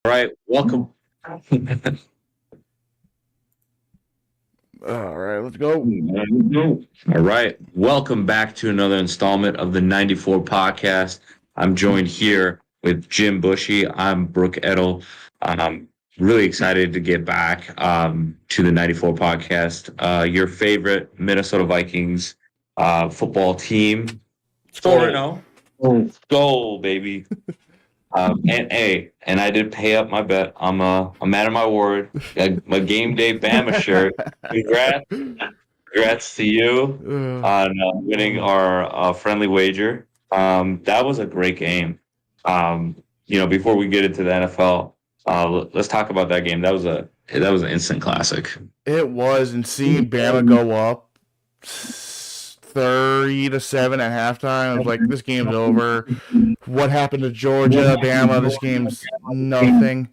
All right, welcome. All right, let's go. All right, welcome back to another installment of the 94 podcast. I'm joined here with Jim Bushy. I'm Brook Edel. I'm really excited to get back to the 94 podcast. Your favorite Minnesota Vikings football team, Let's 4 go. 0. Go, baby. And I did pay up my bet. I'm a man of my word. Got my game day Bama shirt. Congrats, congrats to you Uh, on winning our friendly wager. That was a great game. Before we get into the NFL, let's talk about that game. That was an instant classic. it was, and seeing Bama go up 30-7 at halftime, I was like, this game's over. What happened to Georgia, Bama? This game's nothing.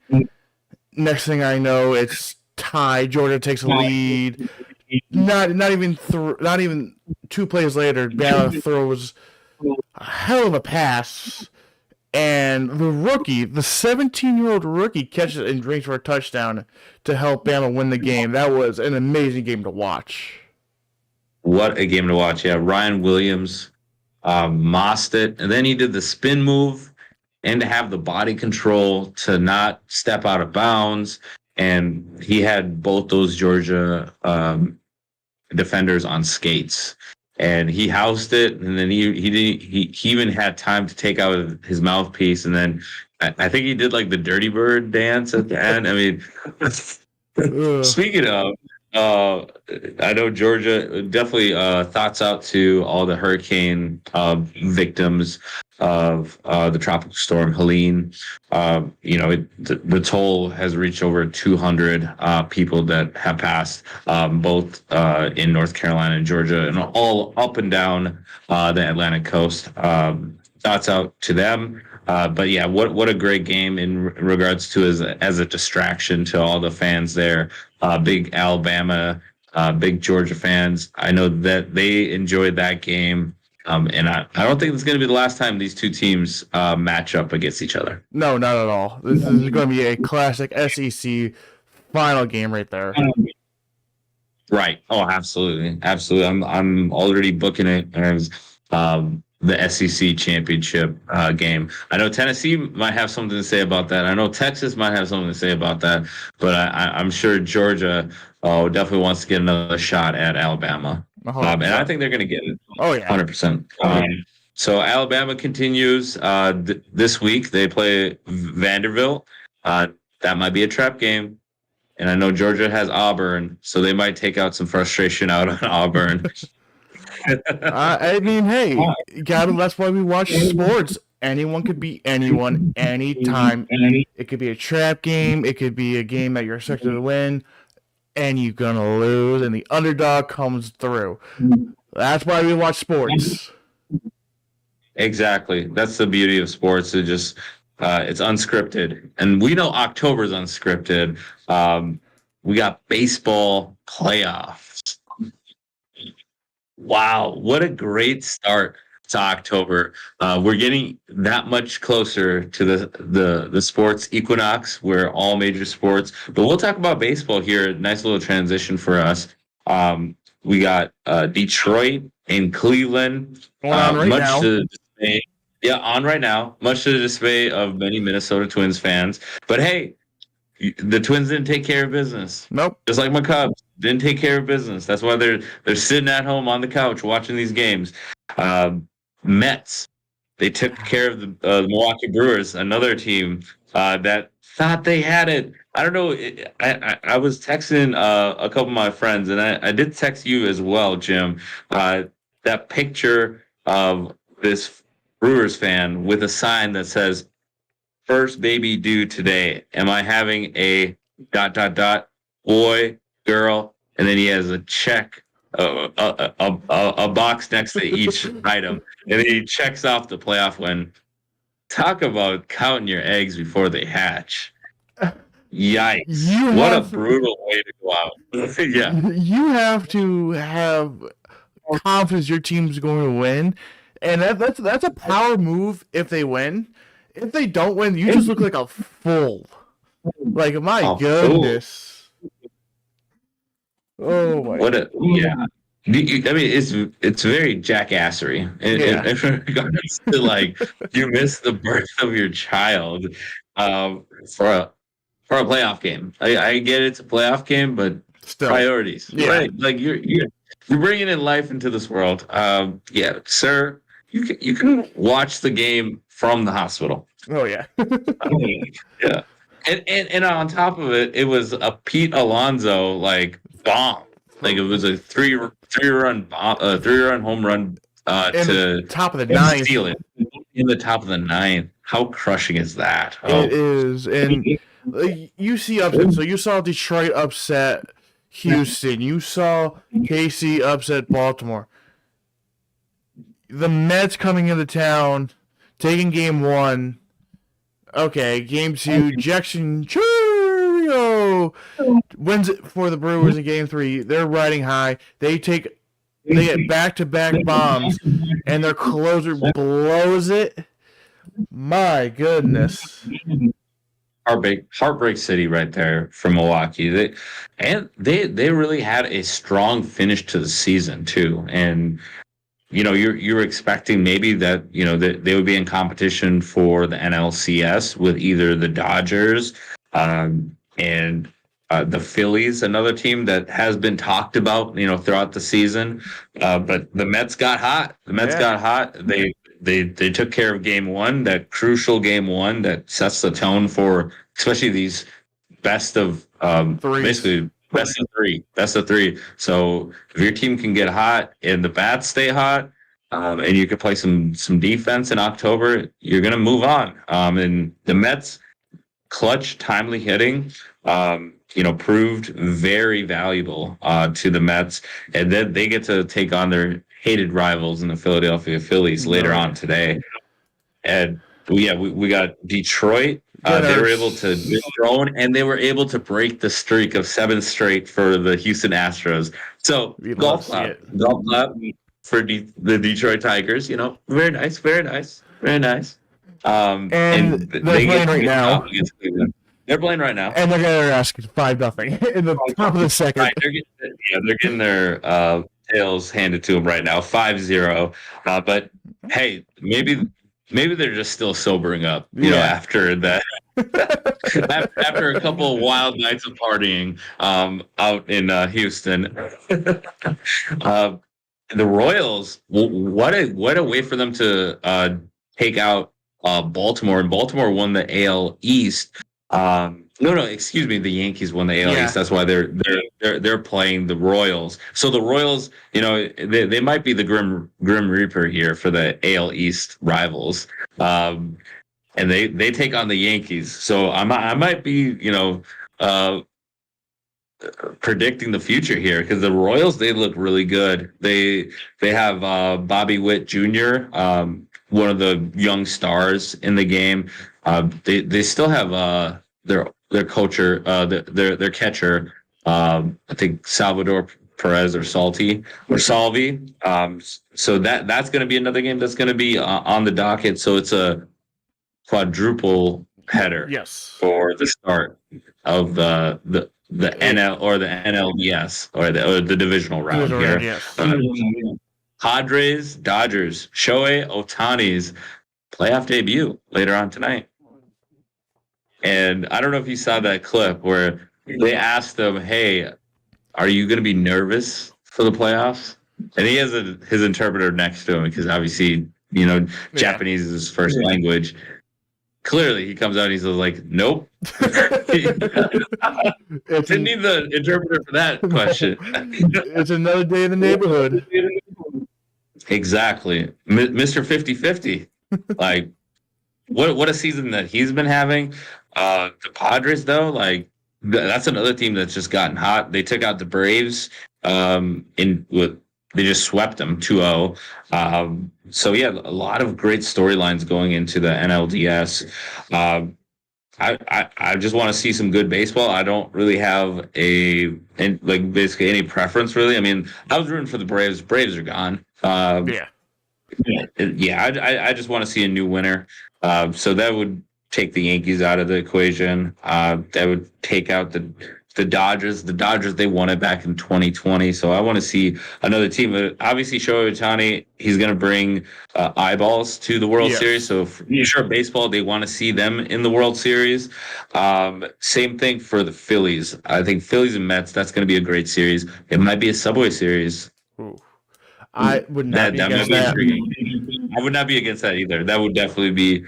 Next thing I know, it's tied. Georgia takes a lead. Not even 2 plays later, Bama throws a hell of a pass. And the 17-year-old rookie, catches it and drinks for a touchdown to help Bama win the game. That was an amazing game to watch. What a game to watch! Yeah, Ryan Williams mossed it, and then he did the spin move and to have the body control to not step out of bounds. And he had both those Georgia defenders on skates, and he housed it. And then he even had time to take out his mouthpiece, and then I think he did like the Dirty Bird dance at the end. I mean, Ugh. speaking of, uh, I know Georgia definitely thoughts out to all the hurricane victims of the tropical storm Helene. The toll has reached over 200 people that have passed, both in North Carolina and Georgia, and all up and down the Atlantic coast. Thoughts out to them. But yeah, what a great game in regards to as a distraction to all the fans there. Big Alabama, big Georgia fans. I know that they enjoyed that game. And I don't think it's going to be the last time these two teams match up against each other. No, not at all. This is going to be a classic SEC final game right there. Right. Oh, absolutely, absolutely. I'm already booking it as the SEC championship game. I know Tennessee might have something to say about that. I know Texas might have something to say about that, but I'm sure Georgia definitely wants to get another shot at Alabama. And I 100%. think they're going to get it Oh, yeah. 100%. So Alabama continues this week. They play Vanderbilt. That might be a trap game. And I know Georgia has Auburn, so they might take out some frustration out on Auburn. I mean, hey, that's why we watch sports. Anyone could beat anyone anytime. It could be a trap game. It could be a game that you're expected to win, and you're going to lose, and the underdog comes through. That's why we watch sports. Exactly. That's the beauty of sports. It's unscripted, and we know October's unscripted. We got baseball playoffs. Wow, what a great start to October. We're getting that much closer to the sports equinox, where all major sports. But we'll talk about baseball here. Nice little transition for us. We got Detroit and Cleveland. Going on right Much now. to the dismay, yeah, on right now. Much to the dismay of many Minnesota Twins fans. But hey, the Twins didn't take care of business. Nope. Just like my Cubs didn't take care of business. That's why they're sitting at home on the couch watching these games. Mets, they took care of the Milwaukee Brewers, another team that thought they had it. I don't know. I was texting a couple of my friends, and I did text you as well, Jim. That picture of this Brewers fan with a sign that says "First baby due today. Am I having a dot dot dot boy, girl?" And then he has a check, a box next to each item, and then he checks off the playoff win. Talk about counting your eggs before they hatch. Yikes! You What a have brutal way to go out. Yeah, you have to have confidence your team's going to win, and that's a power move if they win. If they don't win, you just look like a fool. Like, my Oh, goodness. Oh my. what a yeah. I mean, it's very jackassery Yeah. in regards to like you miss the birth of your child for a playoff game. I get it's a playoff game, but Still. priorities, Yeah. right? Like you're bringing in life into this world. Yeah, sir, you can watch the game from the hospital. Oh yeah. Yeah, and on top of it, it was a Pete Alonso like bomb. Like it was a three run bomb, 3 run home run In the to top of the ninth. steal it in the top of the ninth. How crushing is that? It Oh, is, and you see upset. So you saw Detroit upset Houston. You saw KC upset Baltimore. The Mets coming into town, taking game one. Okay, game two, Jackson Churio wins it for the Brewers in game three. They're riding high. They get back-to-back bombs, and their closer blows it. My goodness. Heartbreak City right there from Milwaukee. They really had a strong finish to the season too, and you're expecting maybe that that they would be in competition for the NLCS with either the Dodgers and the Phillies, another team that has been talked about throughout the season. But the Mets got hot. They took care of game one, that crucial game one that sets the tone for especially these best of basically best of three. So if your team can get hot and the bats stay hot, and you can play some defense in October, you're gonna move on. And the Mets clutch, timely hitting, proved very valuable to the Mets, and then they get to take on their hated rivals in the Philadelphia Phillies later on today. And we got Detroit. They were able to dethrone, and they were able to break the streak of 7 straight for the Houston Astros. So golf clap for the Detroit Tigers. Very nice, very nice, very nice. And they're playing right now. They're playing right now, and they're gonna ask 5-0 in the top of the second. Right, they're getting their tails handed to them right now, 5-0. But hey, maybe they're just still sobering up, after that. After a couple of wild nights of partying out in Houston. The Royals, what a way for them to take out Baltimore, and Baltimore won the AL East. No, excuse me. The Yankees won the AL East. That's why they're playing the Royals. So the Royals, they might be the Grim Reaper here for the AL East rivals. And they take on the Yankees. So I might be, predicting the future here, because the Royals, they look really good. They have Bobby Witt Jr., one of the young stars in the game. They still have their coacher, their catcher. I think Salvador Perez or Salvi. So that's going to be another game that's going to be on the docket. So it's a quadruple header. Yes. For the start of the NL or the NLDS or the divisional round here. Yes. Padres, Dodgers, Shohei Ohtani's playoff debut later on tonight. And I don't know if you saw that clip where they asked him, "Hey, are you going to be nervous for the playoffs?" And he has his interpreter next to him, because obviously, Japanese is his first language. Clearly, he comes out and he's like, "Nope." Didn't need the interpreter for that question. It's another day in the neighborhood. Exactly. Mr. 50-50. Like, what a season that he's been having. The Padres, though, like, that's another team that's just gotten hot. They took out the Braves they just swept them 2-0. So yeah, a lot of great storylines going into the NLDS. I just want to see some good baseball. I don't really have basically any preference, really. I mean, I was rooting for the Braves. Braves are gone. I just want to see a new winner. So that would take the Yankees out of the equation. That would take out the Dodgers. The Dodgers, they won it back in 2020. So I want to see another team. Obviously, Shohei Ohtani, he's going to bring eyeballs to the World Series. So for sure, baseball, they want to see them in the World Series. Same thing for the Phillies. I think Phillies and Mets, that's going to be a great series. It might be a Subway Series. Ooh. I would not be against that. I would not be against that either. That would definitely be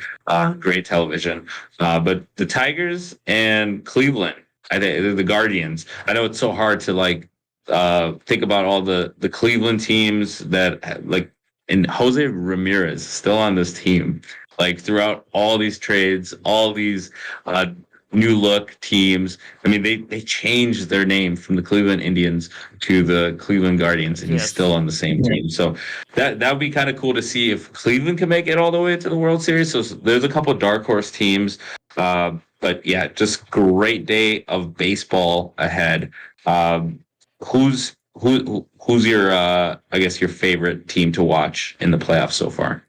great television. But the Tigers and Cleveland, I think the Guardians. I know it's so hard to think about all the Cleveland teams that like, and Jose Ramirez still on this team. Like throughout all these trades, all these new look teams. I mean, they changed their name from the Cleveland Indians to the Cleveland Guardians, and he's still on the same team. So that would be kind of cool to see if Cleveland can make it all the way to the World Series. So there's a couple of dark horse teams. But yeah, just great day of baseball ahead. Who's your I guess your favorite team to watch in the playoffs so far?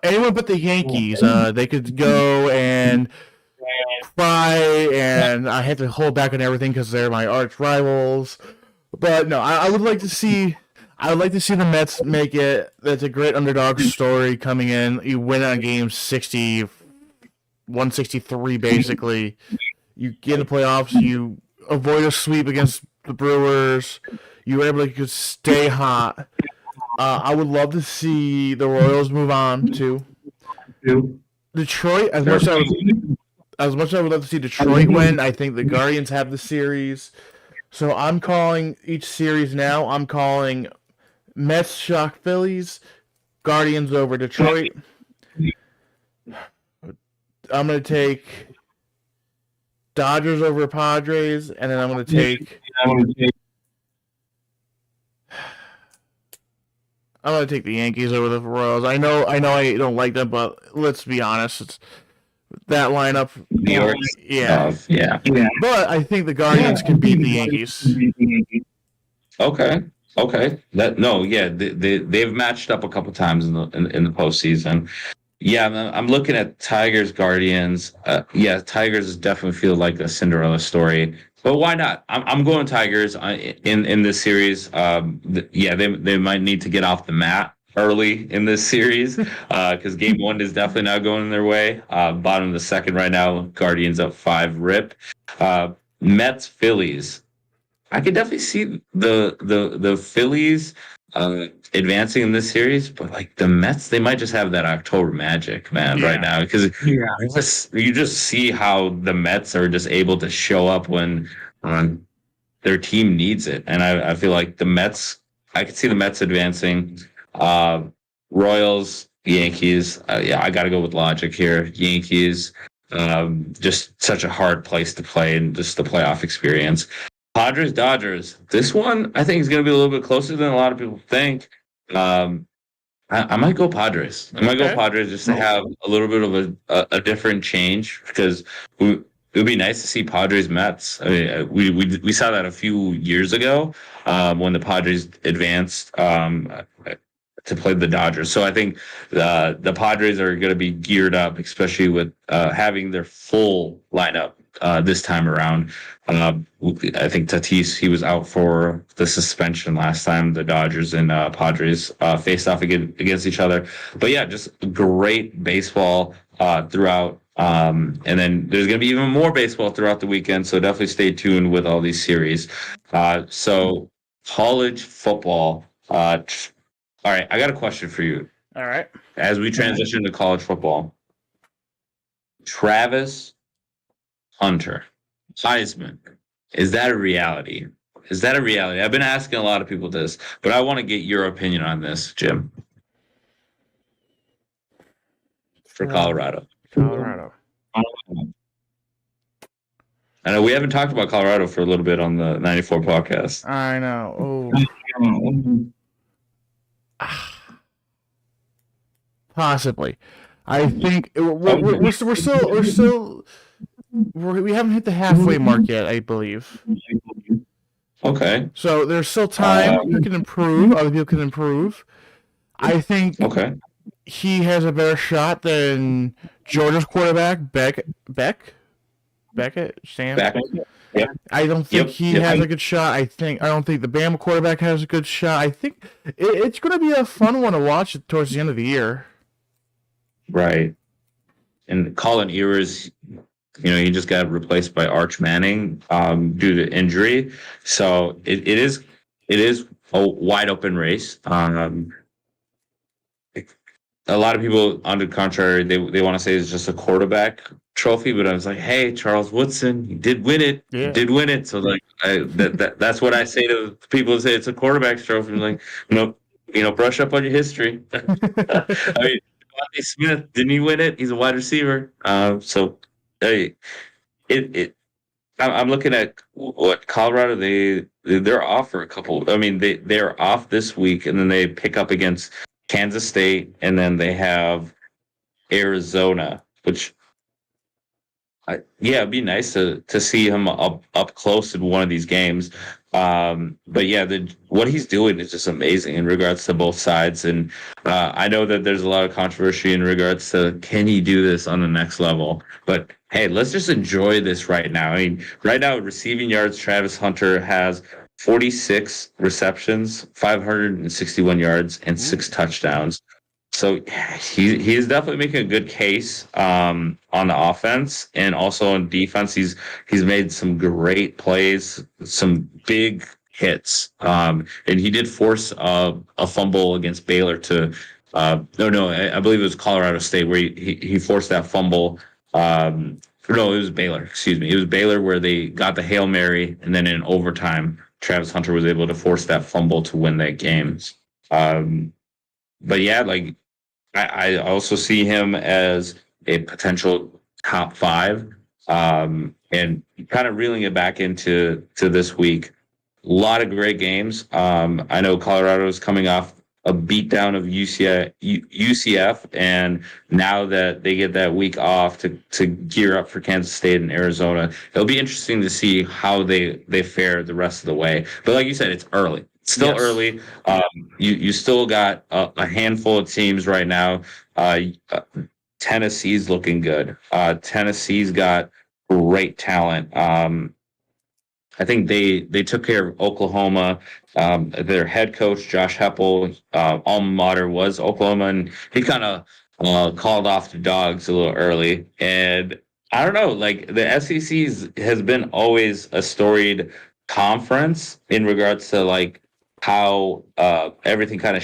Anyone but the Yankees. They could go and cry, and I have to hold back on everything because they're my arch rivals. But no, I would like to see. I would like to see the Mets make it. That's a great underdog story coming in. You win on game 60, 163 basically. You get in the playoffs. You avoid a sweep against the Brewers. You were able to stay hot. I would love to see the Royals move on too. Detroit, as much as I would love to see Detroit win, I think the Guardians have the series. So I'm calling each series now. I'm calling Mets shock Phillies, Guardians over Detroit. I'm going to take Dodgers over Padres, and then I'm going to take the Yankees over the Royals. I know I don't like them, but let's be honest, it's that lineup. New York. Yeah. Yeah. But I think the Guardians can beat the Yankees. Okay. They've matched up a couple times in the postseason. Yeah, I'm looking at Tigers, Guardians. Tigers definitely feel like a Cinderella story, but why not? I'm going Tigers in this series. They might need to get off the mat early in this series because game one is definitely not going their way. Bottom of the second right now, Guardians up 5 rip. Mets, Phillies. I could definitely see the Phillies advancing in this series, but like the Mets, they might just have that October magic, man, right now because you just see how the Mets are just able to show up when their team needs it, and I feel like the Mets. I could see the Mets advancing. Royals, Yankees. I got to go with logic here. Yankees. Just such a hard place to play and just the playoff experience. Padres, Dodgers. This one, I think, is going to be a little bit closer than a lot of people think. I might go Padres. I might go Padres just to have a little bit of a different change because it would be nice to see Padres Mets. I mean, we saw that a few years ago when the Padres advanced to play the Dodgers. So I think the Padres are going to be geared up, especially with having their full lineup this time around. I think Tatis, he was out for the suspension last time the Dodgers and Padres faced off against each other. But yeah, just great baseball throughout. And then there's going to be even more baseball throughout the weekend. So definitely stay tuned with all these series. So college football. All right, I got a question for you. All right. As we transition to college football, Travis Hunter, Heisman, is that a reality? Is that a reality? I've been asking a lot of people this, but I want to get your opinion on this, Jim. For Colorado. I know we haven't talked about Colorado for a little bit on the 94 podcast. I know. Possibly. I think we haven't hit the halfway mark yet, I believe. Okay. So there's still time. You can improve. Other people can improve. I think he has a better shot than Georgia's quarterback Beckett Sam. Back. Yep. I don't think Yep. he Yep. has a good shot. I don't think the Bama quarterback has a good shot. I think it's going to be a fun one to watch towards the end of the year. Right. And Colin Ewers, he just got replaced by Arch Manning due to injury. So it is a wide open race. A lot of people, on the contrary, they want to say it's just a quarterback trophy, but I was like, hey, Charles Woodson, he did win it. Yeah. He did win it. So like that's what I say to people who say it's a quarterback's trophy. I'm like, brush up on your history. I mean, Devontae Smith, didn't he win it? He's a wide receiver. So hey, I'm looking at what Colorado they're off for a couple. I mean, they're off this week, and then they pick up against Kansas State, and then they have Arizona, which it'd be nice to see him up close in one of these games. But yeah, what he's doing is just amazing in regards to both sides, and I know that there's a lot of controversy in regards to can he do this on the next level. But hey, let's just enjoy this right now. I mean, right now, receiving yards, Travis Hunter has 46 receptions, 561 yards, and 6 touchdowns. So he is definitely making a good case on the offense, and also on defense. He's made some great plays, some big hits, and he did force a fumble against Baylor to no, I believe it was Colorado State where he forced that fumble. No, it was Baylor. Excuse me, it was Baylor where they got the Hail Mary, and then in overtime, Travis Hunter was able to force that fumble to win that game. But yeah, like. I also see him as a potential top 5, and kind of reeling it back into this week. A lot of great games. I know Colorado is coming off a beatdown of UCF, and now that they get that week off to gear up for Kansas State and Arizona, it'll be interesting to see how they fare the rest of the way. But like you said, it's early. Still early. You still got a handful of teams right now. Tennessee's looking good. Tennessee's got great talent. I think they took care of Oklahoma. Their head coach Josh Heppel, alma mater was Oklahoma, and he kind of called off the dogs a little early. And I don't know, like the SEC has been always a storied conference in regards to like how everything kind of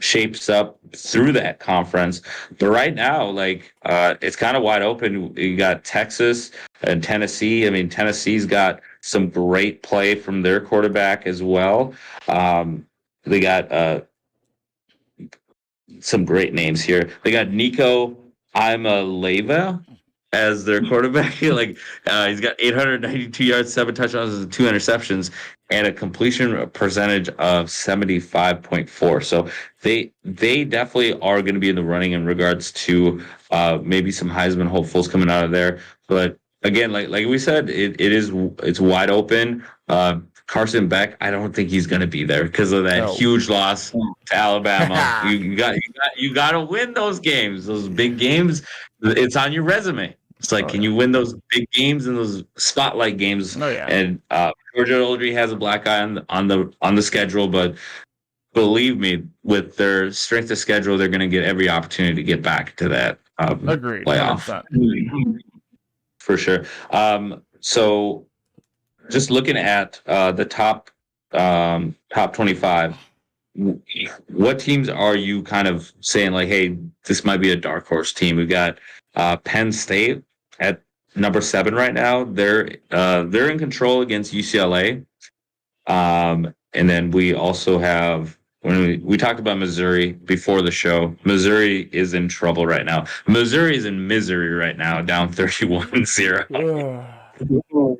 shapes up through that conference. But right now, like it's kind of wide open. You got Texas and Tennessee. I mean, Tennessee's got some great play from their quarterback as well. They got some great names here. They got Nico Imaleva as their quarterback. He's got 892 yards, 7 touchdowns, and 2 interceptions, and a completion percentage of 75.4. So they definitely are going to be in the running in regards to maybe some Heisman hopefuls coming out of there. But again, like we said, it's wide open. Carson Beck, I don't think he's going to be there because of that huge loss to Alabama. you got to win those games, those big games. It's on your resume. It's like, can you win those big games and those spotlight games? Oh yeah. And Georgia Oldry has a black eye on the schedule, but believe me, with their strength of schedule, they're going to get every opportunity to get back to that Agreed. playoff. For sure. So just looking at the top 25, what teams are you kind of saying like, hey, this might be a dark horse team? We've got Penn State at number 7 right now. They're in control against UCLA. And then we also have, when we talked about Missouri before the show, Missouri is in trouble right now. Missouri is in misery right now, down 31-0.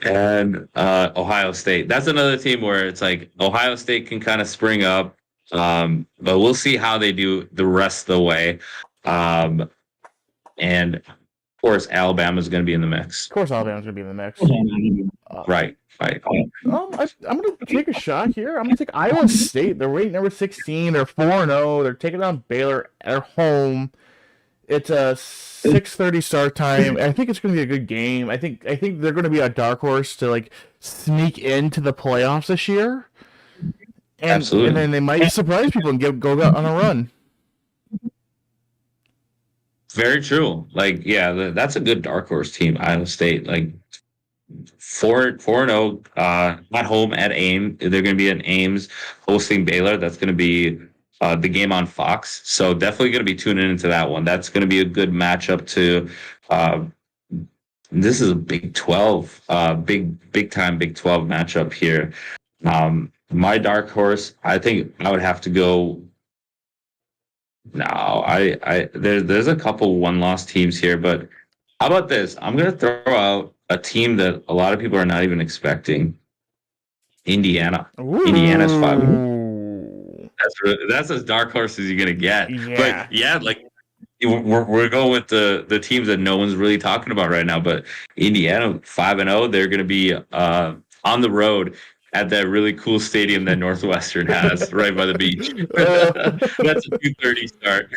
And Ohio State. That's another team where it's like Ohio State can kind of spring up, but we'll see how they do the rest of the way. And of course, Alabama's going to be in the mix. Of course, Alabama's going to be in the mix. Right. I'm going to take a shot here. I'm going to take Iowa State. They're ranked number 16. They're 4-0. They're taking on Baylor at home. It's a 6:30 start time. I think it's going to be a good game. I think they're going to be a dark horse to like sneak into the playoffs this year, and Absolutely. then they might surprise people and go out on a run. Very true. Like, yeah, that's a good dark horse team, Iowa State. Like 4-0, at home at Ames. They're going to be in Ames hosting Baylor. That's going to be the game on Fox. So definitely going to be tuning into that one. That's going to be a good matchup to. Uh, this is a Big 12, big time Big 12 matchup here. My dark horse, I think I would have to go. No, there's a couple one-loss teams here, but how about this? I'm gonna throw out a team that a lot of people are not even expecting. Indiana. Indiana's 5. Ooh. That's as dark horse as you're gonna get. Yeah. But yeah, like we're going with the teams that no one's really talking about right now. But Indiana 5-0, they're gonna be on the road at that really cool stadium that Northwestern has right by the beach. That's a 2:30 start.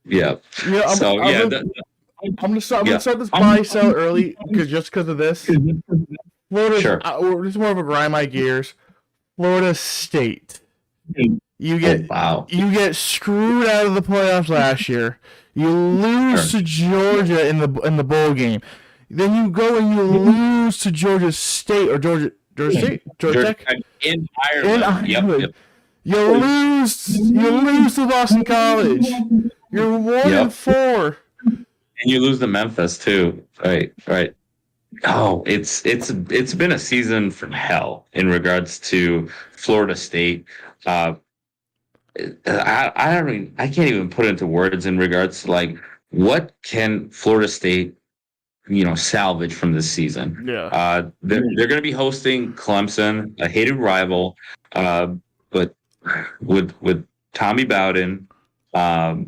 Yeah. Yeah, So I'm yeah, gonna start. I'm Yeah. gonna start this buy sell early because of this. Florida's Sure. This is more of a grind my gears. Florida State. You Oh, get wow. you get screwed out of the playoffs last year. You lose to Georgia in the bowl game. Then you go and you lose to Georgia State or Georgia State, Georgia Tech In Ireland. Yep. You lose to Boston College. You're 1-4. And you lose to Memphis too. Right. Oh, it's been a season from hell in regards to Florida State. I can't even put it into words in regards to like what can Florida State salvage from this season. Yeah. They're going to be hosting Clemson, a hated rival, but with Tommy Bowden, I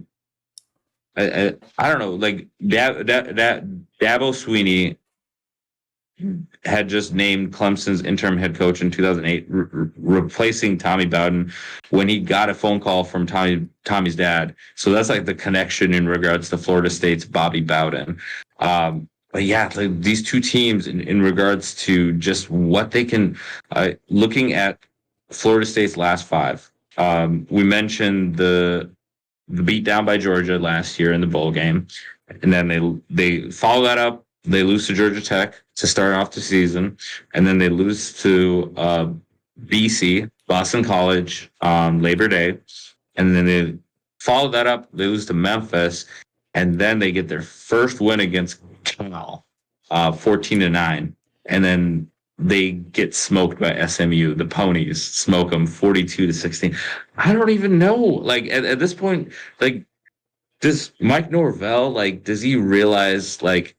don't know, like Dabo Sweeney had just named Clemson's interim head coach in 2008, replacing Tommy Bowden when he got a phone call from Tommy's dad. So that's like the connection in regards to Florida State's Bobby Bowden. But yeah, like these two teams in regards to just what they can, looking at Florida State's last 5. We mentioned the beat down by Georgia last year in the bowl game, and then they follow that up. They lose to Georgia Tech to start off the season, and then they lose to BC, Boston College, on Labor Day, and then they follow that up. They lose to Memphis, and then they get their first win against Cal, 14-9, and then they get smoked by SMU. The Ponies smoke them 42-16. I don't even know. Like at this point, like does Mike Norvell, like does he realize like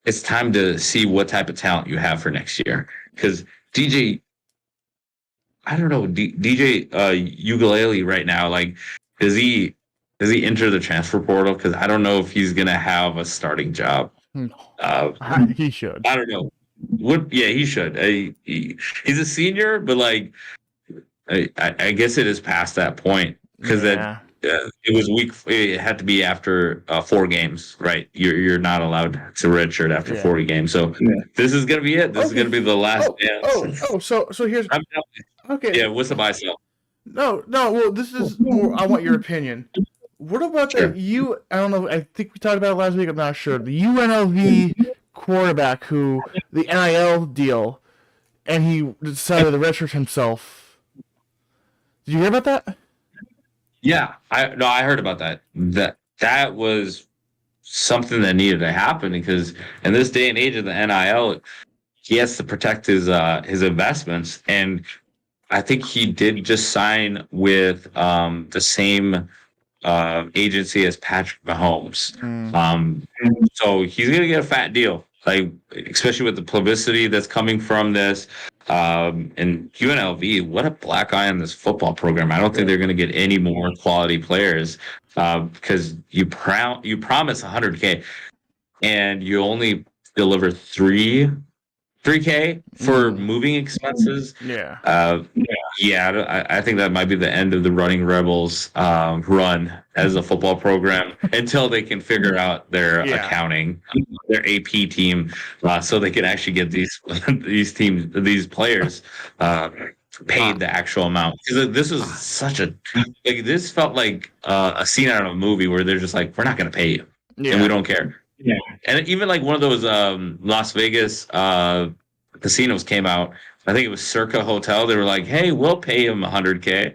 it's time to see what type of talent you have for next year? Because DJ, I don't know, DJ Ukulele right now, like does he enter the transfer portal? Because I don't know if he's gonna have a starting job. He should. I don't know. He should. He's a senior, but like I guess it is past that point because it was week. It had to be after 4 games, right? You're not allowed to redshirt after 40 games. So this is gonna be it. This is gonna be the last dance. So here's okay. Yeah, what's the buy sell? No. Well, this is more. I want your opinion. What about the I don't know. I think we talked about it last week. I'm not sure. The UNLV quarterback who the NIL deal, and he decided to redshirt himself. Did you hear about that? Yeah, I heard about that. That was something that needed to happen because in this day and age of the NIL, he has to protect his investments, and I think he did just sign with the same agency as Patrick Mahomes. So he's gonna get a fat deal, like especially with the publicity that's coming from this. And UNLV, what a black eye on this football program. I don't think they're going to get any more quality players because you promise 100K and you only deliver 3K for moving expenses. Yeah, I think that might be the end of the Running Rebels run as a football program until they can figure out their accounting, their AP team, so they can actually get these players paid the actual amount. Because this was such a this felt like a scene out of a movie where they're just like, we're not going to pay you, and we don't care. Yeah, and even like one of those Las Vegas casinos came out. I think it was Circa Hotel. They were like, "Hey, we'll pay him $100K,"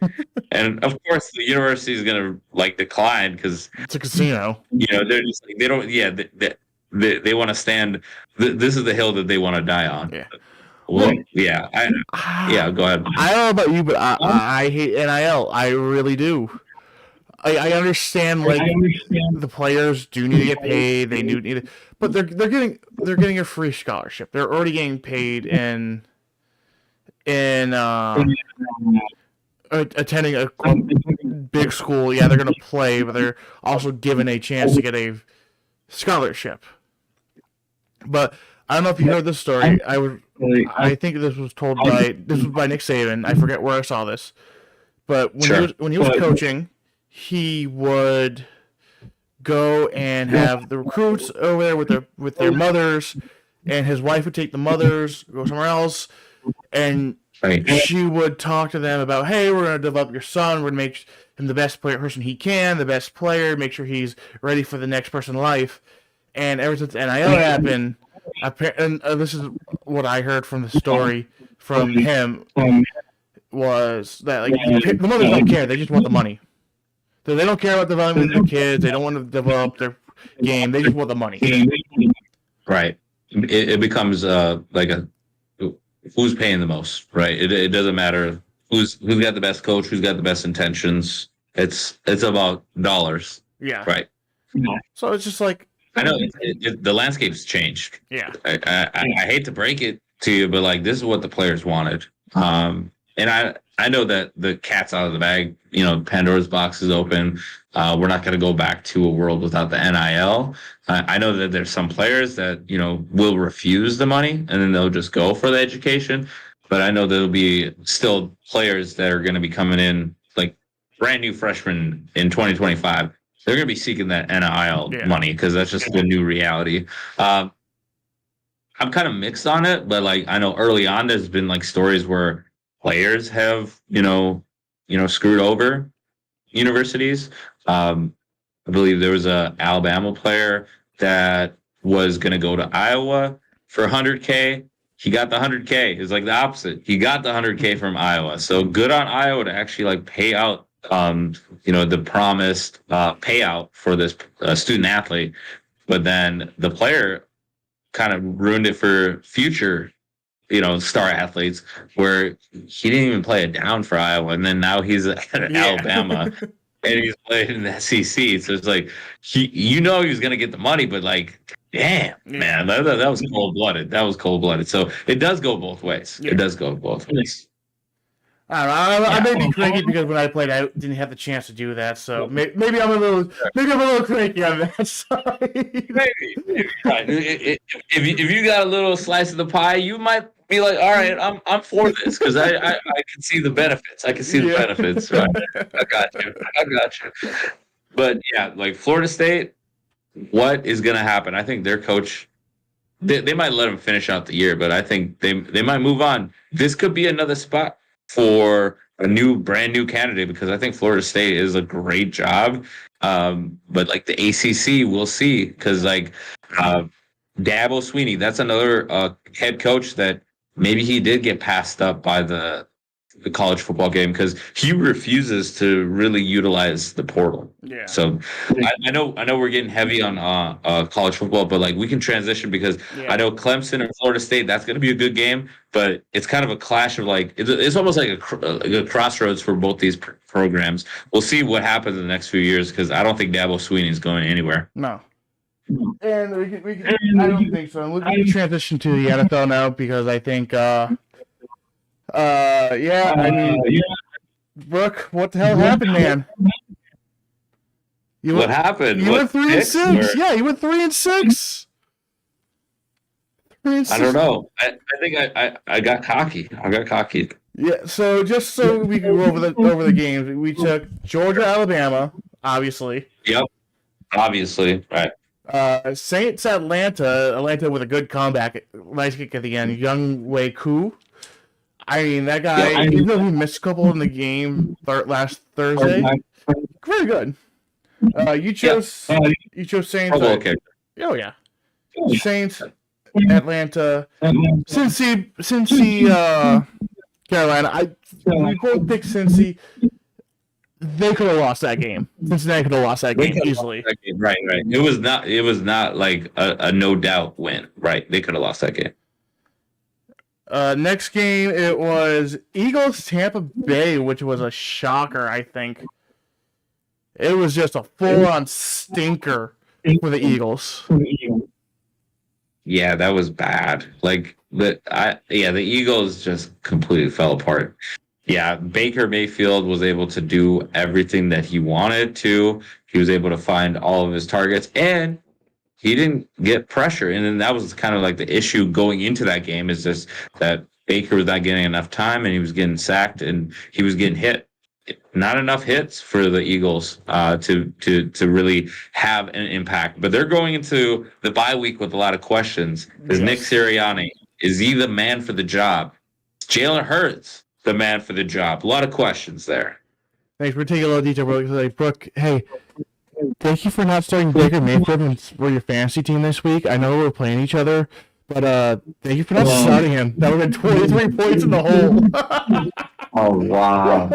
and of course the university is gonna like decline because it's a casino. They're just like, they don't. Yeah, they want to stand. This is the hill that they want to die on. Yeah. Well, yeah. Go ahead. I don't know about you, but I hate NIL. I really do. I understand the players do need to get paid. They do need it, but they're getting a free scholarship. They're already getting paid in attending a big school. Yeah, they're going to play, but they're also given a chance to get a scholarship. But I don't know if you heard this story. I think this was by Nick Saban. I forget where I saw this, but when he was coaching, he would go and have the recruits over there with their mothers, and his wife would take the mothers, go somewhere else, and she would talk to them about, hey, we're going to develop your son. We're going to make him the best person he can, the best player, make sure he's ready for the next person in life. And ever since NIL happened, and this is what I heard from the story from him, was that the mothers don't care. They just want the money. So they don't care about developing their kids. They don't want to develop their game. They just want the money. Right. It becomes like who's paying the most, right? It doesn't matter who's got the best coach, who's got the best intentions. It's about dollars. Yeah. Right. So it's just like, I know the landscape's changed. Yeah. I hate to break it to you, but this is what the players wanted. And I know that the cat's out of the bag. Pandora's box is open. We're not going to go back to a world without the NIL. I know that there's some players that will refuse the money and then they'll just go for the education. But I know there'll be still players that are going to be coming in like brand new freshmen in 2025. They're going to be seeking that NIL money because that's just the new reality. I'm kind of mixed on it, but I know early on there's been stories where players have screwed over universities. I believe there was a Alabama player that was going to go to Iowa for $100K. He got the $100K. It's like the opposite. He got the $100K from Iowa. So good on Iowa to actually pay out the promised payout for this student athlete. But then the player kind of ruined it for future star athletes, where he didn't even play it down for Iowa, and then now he's at Alabama and he's playing in the SEC. So it's like he was going to get the money, but damn, man, that was cold blooded. That was cold blooded. So it does go both ways. It does go both ways. I don't know. I may be cranky because when I played, I didn't have the chance to do that. So maybe I'm a little cranky on that side. Maybe. Right. If you got a little slice of the pie, you might be like, all right, I'm for this because I can see the benefits. I can see the benefits. Right? I got you. But yeah, Florida State, what is going to happen? I think their coach, they might let him finish out the year, but I think they might move on. This could be another spot for a brand new candidate, because I think Florida State is a great job. But the ACC, we'll see, because Dabo Swinney, that's another head coach that maybe he did get passed up by the college football game because he refuses to really utilize the portal. Yeah. So I know we're getting heavy on college football, but we can transition because I know Clemson and Florida State, that's going to be a good game, but it's kind of a clash of it's almost like a crossroads for both these programs. We'll see what happens in the next few years because I don't think Dabo Swinney is going anywhere. No. And we can I don't think so. We can transition to the NFL now because I think Brook, what the hell happened, man? What happened? You went 3-6. Yeah, you went 3-6. 3-6. I don't know. I think I got cocky. Yeah, so just so we can go over the games, we took Georgia, Alabama, obviously. Yep, obviously, right. Saints, Atlanta with a good comeback, nice kick at the end. Young Wei Koo. I mean, that guy, Yep. even though he missed a couple in the game last Thursday, very good. You Yeah. chose Saints. Okay. Oh yeah, Saints, Atlanta, Cincy, Carolina. We both picked Cincy. They could have lost that game. Cincinnati could have lost that game easily. Right. It was not like a no doubt win. Right. They could have lost that game. Next game, it was Eagles Tampa Bay, which was a shocker, I think. It was just a full-on stinker for the Eagles. Yeah, that was bad. The Eagles just completely fell apart. Yeah, Baker Mayfield was able to do everything that he wanted to. He was able to find all of his targets, and he didn't get pressure. And then that was kind of like the issue going into that game, is just that Baker was not getting enough time, and he was getting sacked, and he was getting hit. Not enough hits for the Eagles to really have an impact. But they're going into the bye week with a lot of questions. Is Nick Sirianni, is he the man for the job? Jalen Hurts the man for the job? A lot of questions there. Thanks for taking a little detail, Brooke. Brooke, hey, thank you for not starting Baker Mayfield for your fantasy team this week. I know we're playing each other, but thank you for not starting him. That would have been 23 points in the hole. Oh wow!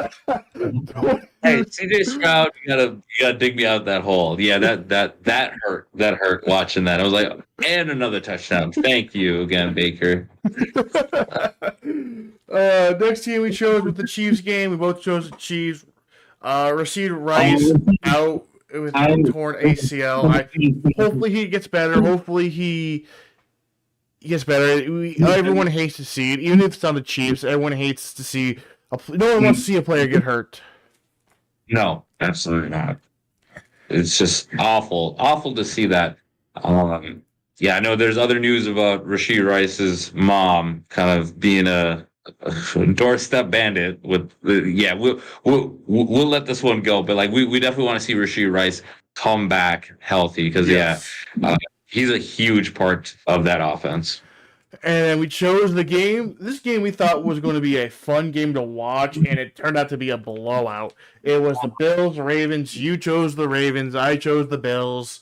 Hey, CJ Stroud, you gotta dig me out of that hole. Yeah, that hurt. That hurt watching that. I was like, and another touchdown. Thank you again, Baker. Next team we chose with the Chiefs game. We both chose the Chiefs. Rashid Rice out with a torn ACL. Hopefully he gets better. Hopefully he gets better. Everyone hates to see it, even if it's on the Chiefs. Everyone hates to see. No one wants to see a player get hurt. No, absolutely not. It's just awful to see that. Yeah, I know there's other news about Rashid Rice's mom kind of being a doorstep bandit. We'll let this one go, but like we definitely want to see Rashid Rice come back healthy, because he's a huge part of that offense. And we chose the game. This game we thought was going to be a fun game to watch, and it turned out to be a blowout. It was the Bills, Ravens. You chose the Ravens. I chose the Bills.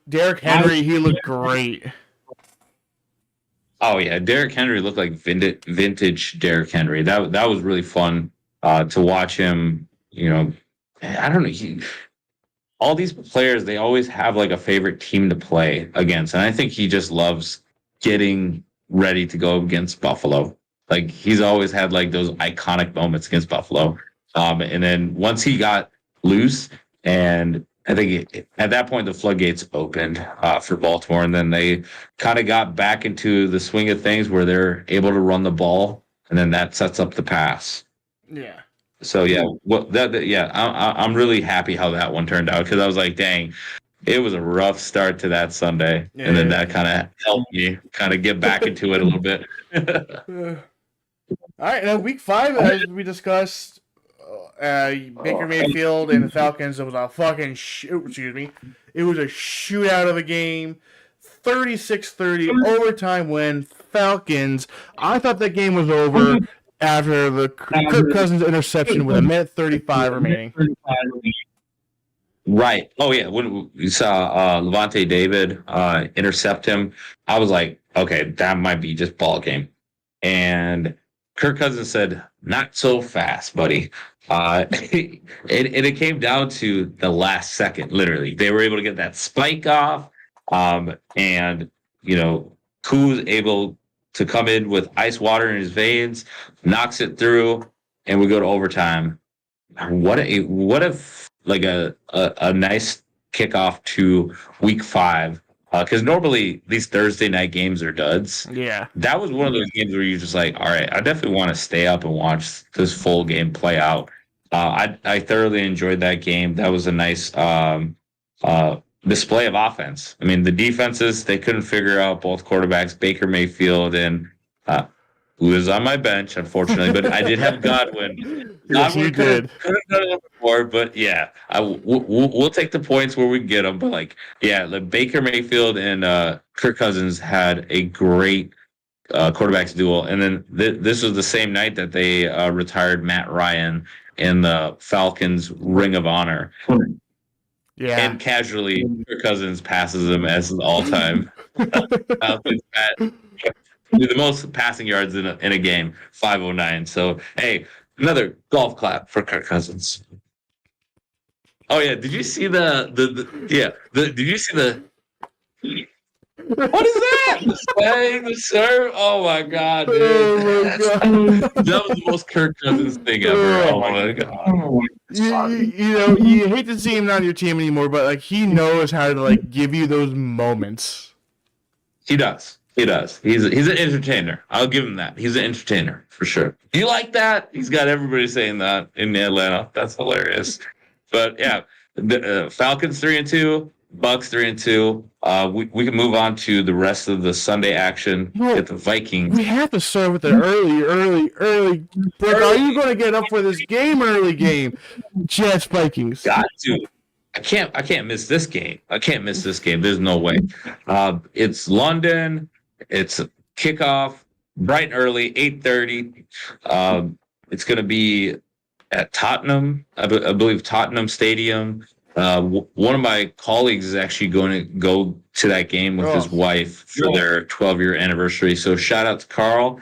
Derrick Henry. He looked great. Oh yeah, Derrick Henry looked like vintage Derrick Henry. That was really fun to watch him. You know, I don't know. All these players, they always have like a favorite team to play against, and I think he just loves getting ready to go against Buffalo. Like, he's always had like those iconic moments against Buffalo. And then once he got loose, and I think at that point the floodgates opened for Baltimore, and then they kind of got back into the swing of things where they're able to run the ball, and then that sets up the pass. Yeah. So I'm really happy how that one turned out, because I was like, dang, it was a rough start to that Sunday, and then that kind of helped me kind of get back into it a little bit. All right, now week 5, as we discussed, Baker Mayfield and the Falcons. It was a fucking It was a shootout of a game, 36-30 overtime win. Falcons. I thought that game was over after the Kirk Cousins interception with 1:35 remaining. Right. Oh yeah. When we saw Levante David intercept him, I was like, okay, that might be just ball game. And Kirk Cousins said, "Not so fast, buddy." It came down to the last second. Literally, they were able to get that spike off, and Koo's able to come in with ice water in his veins, knocks it through, and we go to overtime. What if like a nice kickoff to week 5, because normally these Thursday night games are duds. Yeah, that was one of those games where you're just like, all right, I definitely want to stay up and watch this full game play out. I thoroughly enjoyed that game. That was a nice display of offense. I mean, the defenses, they couldn't figure out both quarterbacks, Baker Mayfield and who is on my bench, unfortunately, but I did have Godwin. Yes, you Godwin could did. have done it before, but yeah, we'll take the points where we get them. But like, yeah, like Baker Mayfield and Kirk Cousins had a great quarterbacks duel, and then this was the same night that they retired Matt Ryan in the Falcons Ring of Honor. Yeah. And casually, Kirk Cousins passes him as an all-time Falcons the most passing yards in a game, 509. So hey, another golf clap for Kirk Cousins. Oh yeah, did you see did you see the what is that? The swing, the serve. Oh my god, dude. Oh my god. That was the most Kirk Cousins thing ever. Oh my god. You hate to see him not on your team anymore, but like he knows how to like give you those moments. He does. He does. He's an entertainer. I'll give him that. He's an entertainer for sure. Do you like that? He's got everybody saying that in Atlanta. That's hilarious. But yeah, the Falcons 3-2, Bucks 3-2. We can move on to the rest of the Sunday action at the Vikings. We have to start with the early. Brook, are you going to get up for this game? Early game, Jets Vikings. Got to. I can't miss this game. I can't miss this game. There's no way. It's London. It's a kickoff, bright and early, 8:30. It's going to be at Tottenham. I believe Tottenham Stadium. One of my colleagues is actually going to go to that game with his wife for their 12-year anniversary. So shout out to Carl.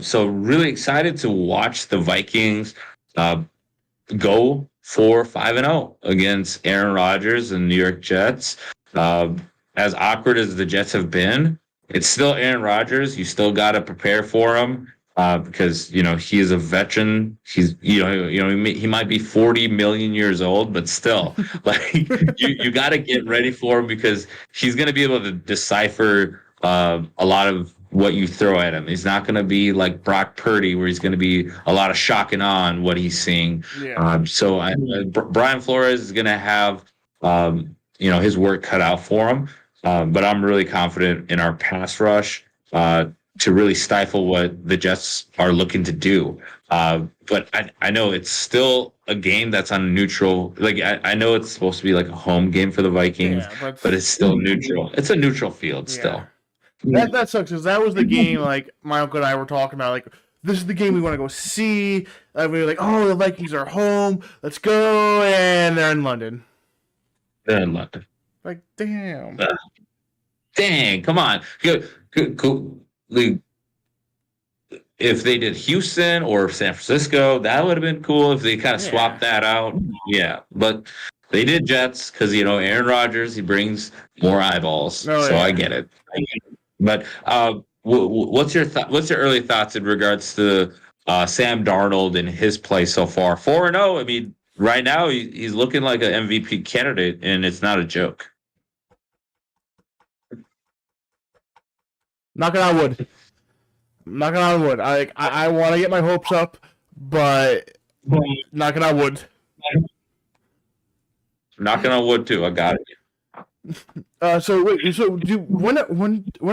So really excited to watch the Vikings go 4-5-0 against Aaron Rodgers and New York Jets. As awkward as the Jets have been, it's still Aaron Rodgers. You still got to prepare for him because he is a veteran. He's he might be 40 million years old, but still, like you got to get ready for him because he's going to be able to decipher a lot of what you throw at him. He's not going to be like Brock Purdy, where he's going to be a lot of shock and awe on what he's seeing. Yeah. Brian Flores is going to have his work cut out for him. But I'm really confident in our pass rush to really stifle what the Jets are looking to do. But I know it's still a game that's on a neutral. Like I know it's supposed to be like a home game for the Vikings, but it's still neutral. It's a neutral field still. That sucks because that was the game like my uncle and I were talking about. Like this is the game we want to go see. We were like, oh, the Vikings are home. Let's go, and they're in London. They're in London. Like damn. Dang, come on. Good. If they did Houston or San Francisco, that would have been cool if they kind of swapped that out. Yeah, but they did Jets because Aaron Rodgers, he brings more eyeballs. I get it. But what's your early thoughts in regards to Sam Darnold and his play so far? 4-0. I mean, right now he's looking like an MVP candidate, and it's not a joke. Knocking on wood. I want to get my hopes up, but knocking on wood. Knocking on wood too. I got it. When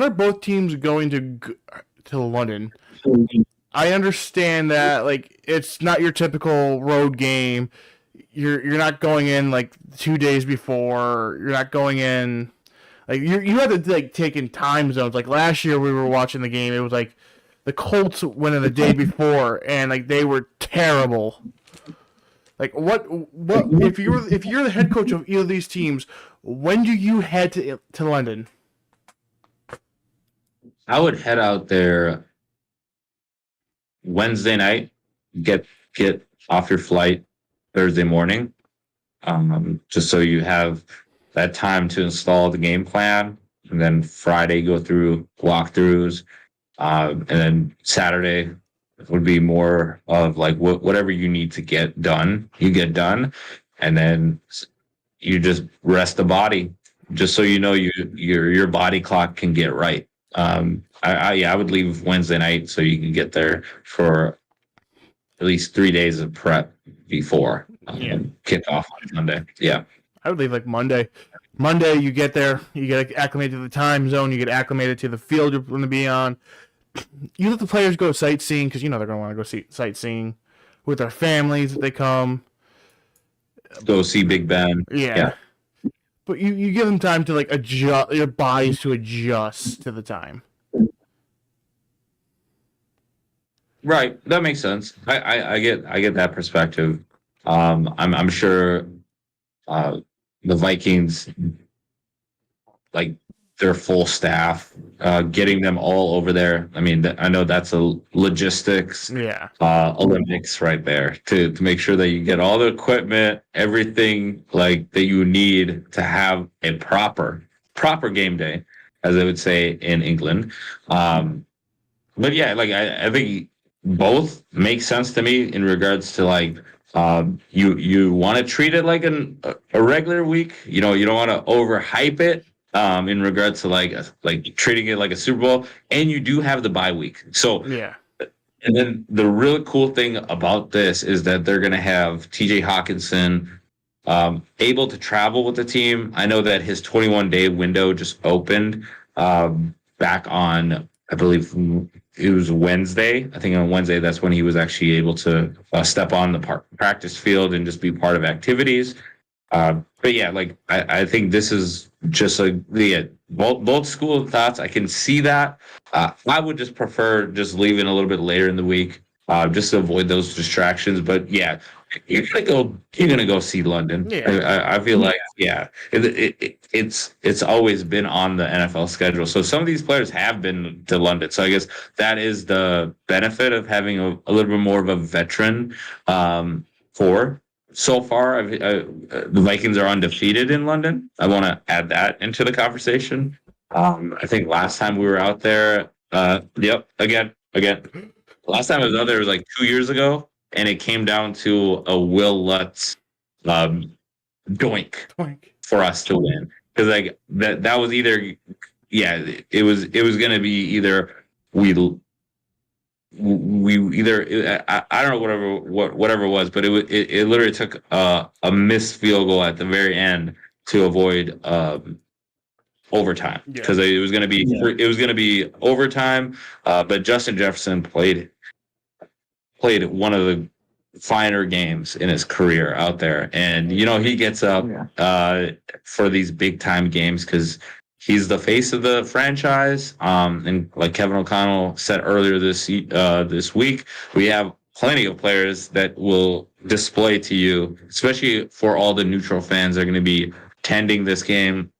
are both teams going to London? I understand that like it's not your typical road game. You're not going in like 2 days before. You're not going in. Like you have to like take in time zones. Like last year we were watching the game. It was like the Colts went in the day before, and like they were terrible. Like what if you're the head coach of either of these teams? When do you head to London? I would head out there Wednesday night. Get off your flight Thursday morning, just so you have that time to install the game plan, and then Friday go through walkthroughs, and then Saturday would be more of like whatever you need to get done, you get done, and then you just rest the body, just so your body clock can get right. I would leave Wednesday night so you can get there for at least 3 days of prep before kickoff on Monday. Yeah. I would leave like Monday. Monday, you get there, you get acclimated to the time zone, you get acclimated to the field you're going to be on. you let the players go sightseeing because they're going to want to go sightseeing with their families if they come. Go see Big Ben. Yeah. Yeah. But you give them time to like adjust your bodies to adjust to the time. Right. That makes sense. I get that perspective. I'm sure uh, the Vikings, like their full staff, getting them all over there. I mean, I know that's a logistics Yeah. Olympics right there to make sure that you get all the equipment, everything like that you need to have a proper game day, as they would say in England. But yeah, like I think both make sense to me in regards to like you want to treat it like a regular week. You don't want to overhype it in regards to like treating it like a Super Bowl, and you do have the bye week. So Yeah. and then the really cool thing about this is that they're going to have TJ Hawkinson able to travel with the team. I know that his 21-day window just opened back on, I believe it was Wednesday. I think on Wednesday, that's when he was actually able to step on the practice field and just be part of activities. But yeah, like I think this is just both school of thoughts. I can see that. I would just prefer just leaving a little bit later in the week, just to avoid those distractions. But yeah, you're gonna go see London. Yeah. I feel like it's always been on the NFL schedule. So some of these players have been to London. So I guess that is the benefit of having a little bit more of a veteran for. So far, the Vikings are undefeated in London. I want to add that into the conversation. I think last time we were out there, yep, again. Last time I was out there was like 2 years ago, and it came down to a Will Lutz doink for us to win. Because like that was either, yeah, it was going to be either we either I don't know whatever it was, but it literally took a missed field goal at the very end to avoid overtime because it was going to be overtime. But Justin Jefferson played one of the finer games in his career out there, and he gets up for these big time games because he's the face of the franchise. And like Kevin O'Connell said earlier this week, we have plenty of players that will display to you, especially for all the neutral fans that are going to be attending this game.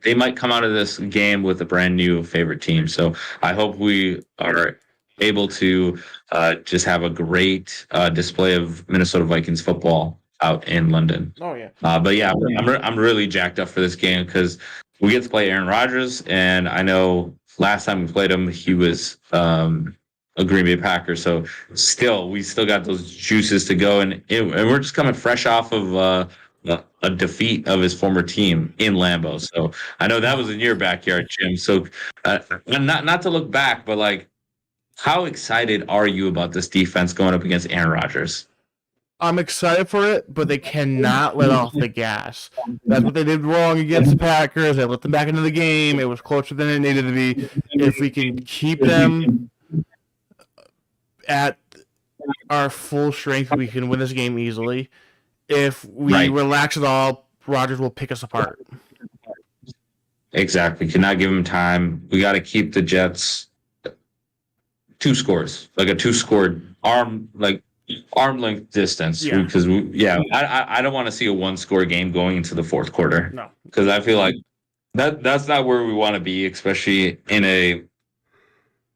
They might come out of this game with a brand new favorite team. So I hope we are able to just have a great display of Minnesota Vikings football out in London. Oh yeah. But yeah, I'm really jacked up for this game because we get to play Aaron Rodgers, and I know last time we played him, he was a Green Bay Packer. So we still got those juices to go, and we're just coming fresh off of a defeat of his former team in Lambeau. So I know that was in your backyard, Jim. So not to look back, but like, how excited are you about this defense going up against Aaron Rodgers? I'm excited for it, but they cannot let off the gas. That's what they did wrong against the Packers. They let them back into the game. It was closer than it needed to be. If we can keep them at our full strength, we can win this game easily. If we relax at all, Rodgers will pick us apart. Exactly. Cannot give him time. We got to keep the Jets 2 scores, like a 2-score arm length distance. Yeah. Because I don't want to see a 1-score game going into the fourth quarter. No. Because I feel like that's not where we want to be, especially in a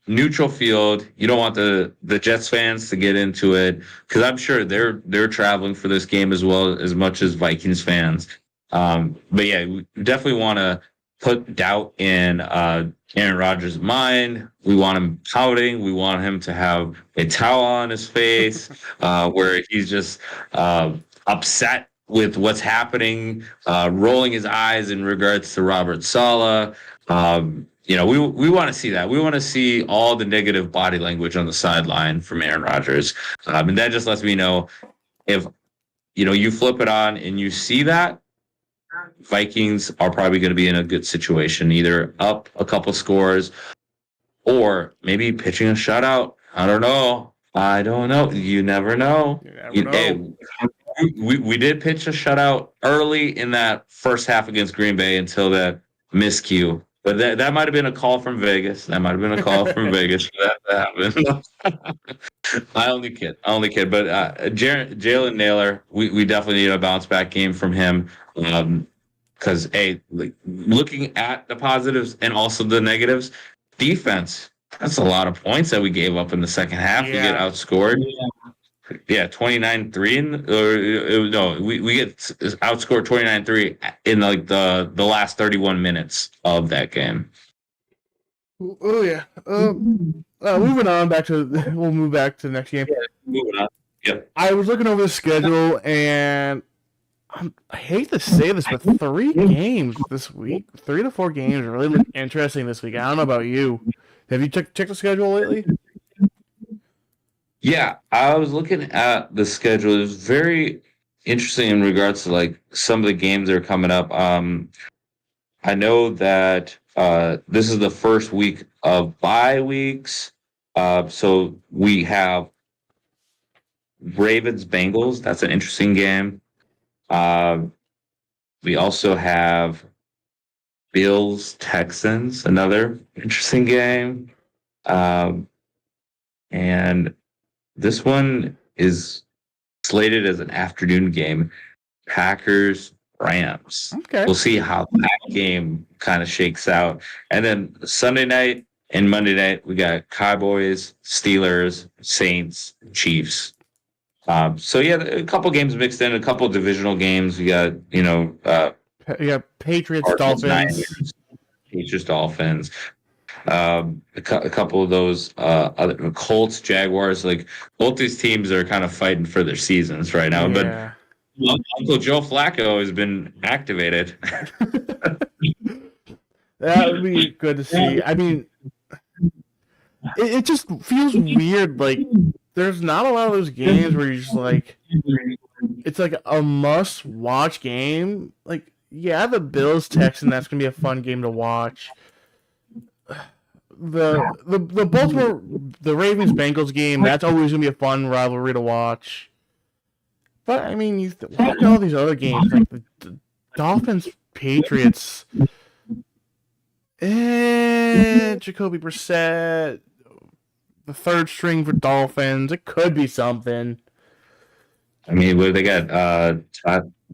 neutral field. You don't want the Jets fans to get into it because I'm sure they're traveling for this game as well as much as Vikings fans. But yeah, we definitely want to put doubt in Aaron Rodgers' mind. We want him pouting. We want him to have a towel on his face where he's just upset with what's happening, rolling his eyes in regards to Robert Saleh. We want to see that. We want to see all the negative body language on the sideline from Aaron Rodgers. And that just lets me know if, you flip it on and you see that, Vikings are probably going to be in a good situation, either up a couple scores or maybe pitching a shutout. I don't know. You never know. You never know. We did pitch a shutout early in that first half against Green Bay until that miscue. But that might have been a call from Vegas. That might have been a call from Vegas for that to happen. I only kid. I only kid. But Jalen Naylor, we definitely need a bounce back game from him. Because like, looking at the positives and also the negatives, defense. That's a lot of points that we gave up in the second half. We get outscored. Yeah, 29-3 no, we get outscored 29-3 in like the last 31 minutes of that game. Oh yeah. Moving on we'll move back to the next game. Moving on. Yep. I was looking over the schedule and I hate to say this, but 3 games this week, 3 to 4 games really look interesting this week. I don't know about you. Have you checked the schedule lately? Yeah, I was looking at the schedule. It was very interesting in regards to like some of the games that are coming up. I know that this is the first week of bye weeks. So we have Ravens Bengals. That's an interesting game. We also have Bills Texans, another interesting game. And this one is slated as an afternoon game. Packers Rams. Okay. We'll see how that game kind of shakes out. And then Sunday night and Monday night, we got Cowboys, Steelers, Saints, Chiefs. So yeah, a couple games mixed in, a couple divisional games. We got, Patriots, Dolphins. Patriots, Dolphins. A couple of those other Colts, Jaguars, like both these teams are kind of fighting for their seasons right now. Yeah. But Uncle Joe Flacco has been activated. That would be good to see. I mean, it just feels weird. Like, there's not a lot of those games where you're just like, it's like a must-watch game. Like, yeah, the Bills Texans, that's gonna be a fun game to watch. The Baltimore, the Ravens Bengals game, that's always gonna be a fun rivalry to watch. But I mean, you watch all these other games like the Dolphins Patriots, Jacoby Brissett, the third string for Dolphins. It could be something. I mean, what they got?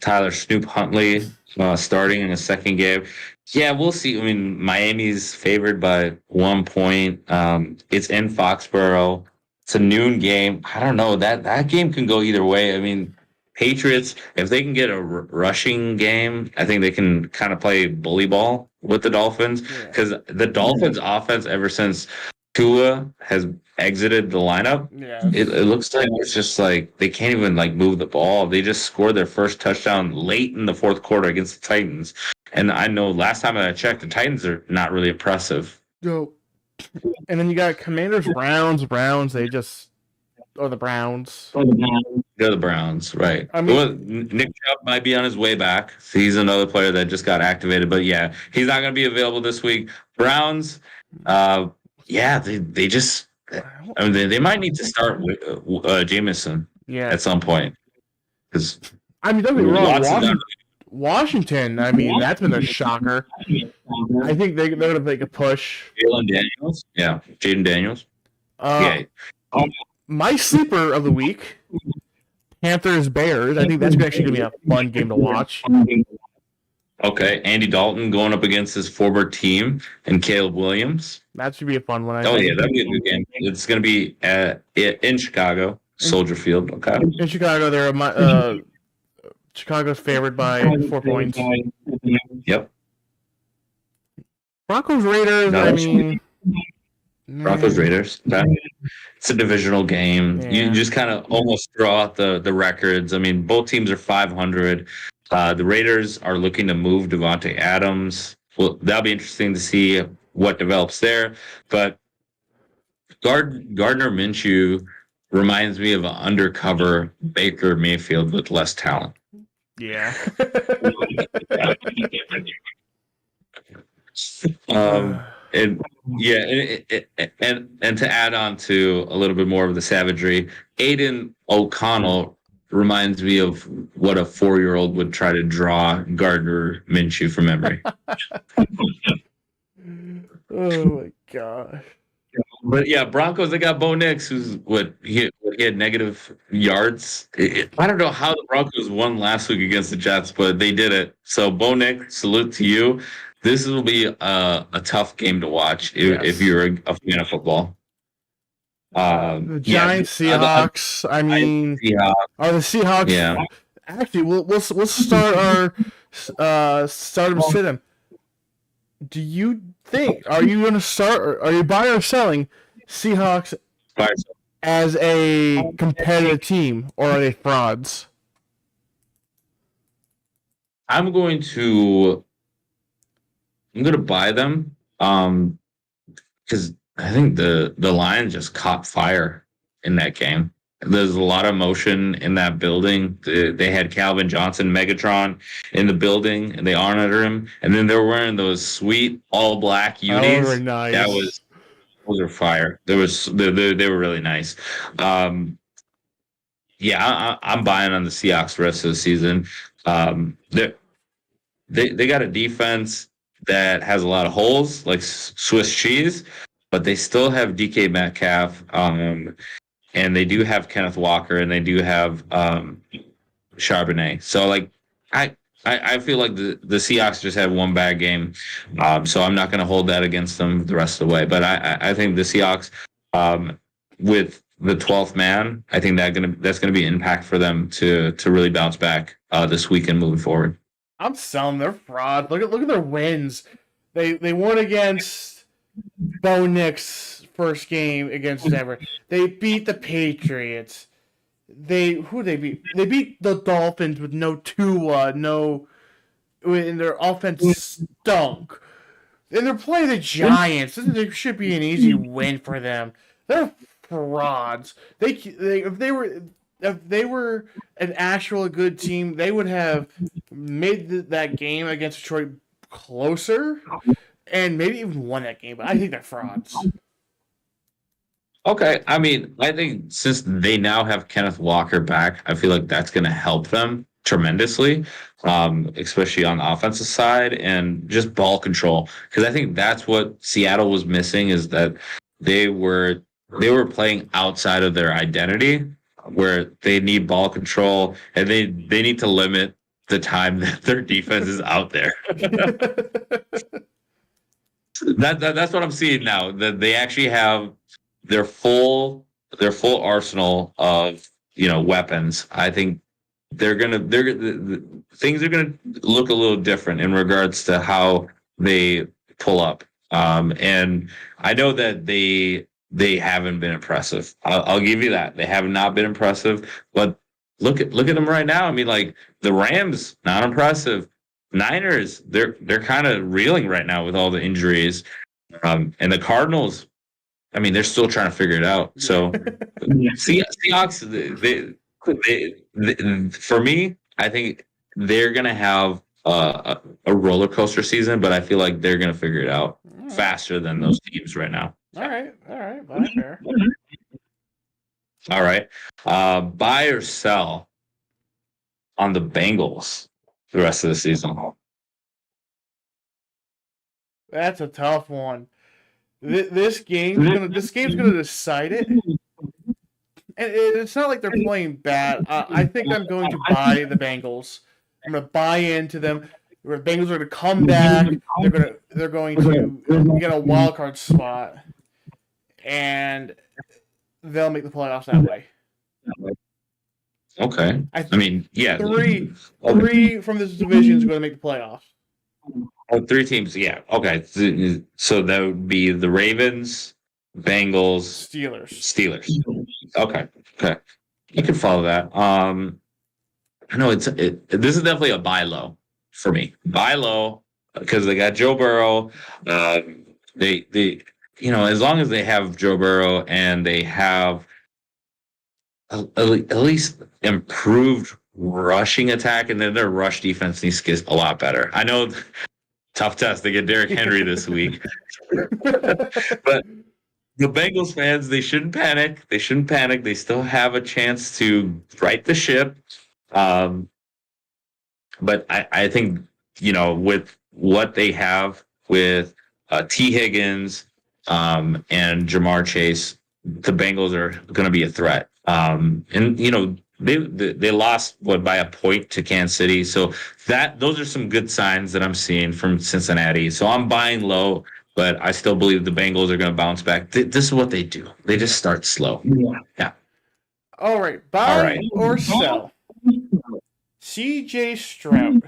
Tyler Snoop Huntley starting in the second game. Yeah, we'll see. I mean, Miami's favored by 1 point. It's in Foxborough. It's a noon game. I don't know. That game can go either way. I mean, Patriots, if they can get a rushing game, I think they can kind of play bully ball with the Dolphins. Because the Dolphins' offense, ever since Tua has exited the lineup, it looks like it's just like they can't even like move the ball. They just scored their first touchdown late in the fourth quarter against the Titans. And I know last time I checked, the Titans are not really impressive. No. And then you got Commanders, Browns. They just or the Browns. They're the Browns, right? I mean, Nick Chubb might be on his way back. He's another player that just got activated, but yeah, he's not going to be available this week. Browns, yeah, they just. I mean, they might need to start with Jameson at some point. Because I mean, don't get me wrong, Washington. I mean, that's been a shocker. I think they're going to make a push. Jalen Daniels, yeah, Jaden Daniels. My sleeper of the week, Panthers Bears. I think that's actually going to be a fun game to watch. Okay, Andy Dalton going up against his former team and Caleb Williams. That should be a fun one. Yeah, that'd be a good game. It's going to be in Chicago, Soldier Field. Okay. In Chicago, they're Chicago's favored by 4 points. Yep. Broncos Raiders. I mean, Broncos Raiders. It's a divisional game. Yeah. You just kind of almost throw out the records. I mean, both teams are 500. The Raiders are looking to move Devontae Adams. Well, that'll be interesting to see what develops there. But Gardner Minshew reminds me of an undercover Baker Mayfield with less talent. Yeah. and yeah, and to add on to a little bit more of the savagery, Aiden O'Connell reminds me of what a 4-year-old would try to draw Gardner Minshew from memory. Oh my gosh. But yeah, Broncos, they got Bo Nix, who's he had negative yards. I don't know how the Broncos won last week against the Jets, but they did it. So Bo Nix, salute to you. This will be a tough game to watch if Yes. you're a fan of football. The Yeah, Giants, Seahawks. I mean, Seahawks, are the Seahawks? yeah. Actually, we'll start our start 'em sit 'em. Do you think are you going to start? Or are you buying or selling Seahawks as a competitive team, or are they frauds? I'm going to buy them because I think the Lions just caught fire in that game. There's a lot of motion in that building. They had Calvin Johnson, Megatron, in the building, and they honored him. And then they were wearing those sweet all black unis. Oh, nice. Those are fire. They were really nice. Yeah, I'm buying on the Seahawks the rest of the season. They got a defense that has a lot of holes, like Swiss cheese, but they still have DK Metcalf, and they do have Kenneth Walker, and they do have Charbonnet. So like I feel like the Seahawks just had one bad game, so I'm not going to hold that against them the rest of the way. But I think the Seahawks, with the 12th man, I think that's gonna be an impact for them to really bounce back this weekend moving forward. I'm selling their fraud. Look at their wins. They won against Bo Nix first game against Denver. They beat the Patriots. Who they beat? They beat the Dolphins with no Tua, and their offense stunk. And they're playing the Giants. This should be an easy win for them. They're frauds. If they were an actual good team, they would have made that game against Detroit closer and maybe even won that game. But I think they're frauds. Okay, I mean, I think since they now have Kenneth Walker back, I feel like that's going to help them tremendously, especially on the offensive side and just ball control. Because I think that's what Seattle was missing, is that they were playing outside of their identity, where they need ball control and they need to limit the time that their defense is out there. That's what I'm seeing now. That they actually have their full arsenal of weapons. I think things are gonna look a little different in regards to how they pull up. And I know that they haven't been impressive. I'll give you that. They have not been impressive, but look at them right now. I mean, like the Rams, not impressive. Niners, they're kind of reeling right now with all the injuries. And the Cardinals, I mean, they're still trying to figure it out. So Seahawks, for me, I think they're going to have a roller coaster season, but I feel like they're going to figure it out faster than those teams right now. All right. That's fair. All right. Buy or sell on the Bengals the rest of the season? That's a tough one. This game's gonna decide it. And it's not like they're playing bad. I think I'm going to buy the Bengals. I'm going to buy into them. The Bengals are going to come back. They're going to get a wild card spot, and they'll make the playoffs that way. Okay. I mean, yeah. Three from this division is going to make the playoffs. Oh, 3 teams. Yeah. Okay. So that would be the Ravens, Bengals, Steelers. Okay. You can follow that. I know this is definitely a buy low for me. Buy low because they got Joe Burrow. They as long as they have Joe Burrow and they have at least improved rushing attack, and then their rush defense needs to get a lot better. I know, tough test. They get Derrick Henry this week, But the Bengals fans, they shouldn't panic. They shouldn't panic. They still have a chance to right the ship. Um, but I think, with what they have with T. Higgins and Jamar Chase, the Bengals are going to be a threat. And they lost by a point to Kansas City, so those are some good signs that I'm seeing from Cincinnati. So I'm buying low, but I still believe the Bengals are going to bounce back. This is what they do. They just start slow. Yeah. All right, All buy right. or sell. CJ Stroud.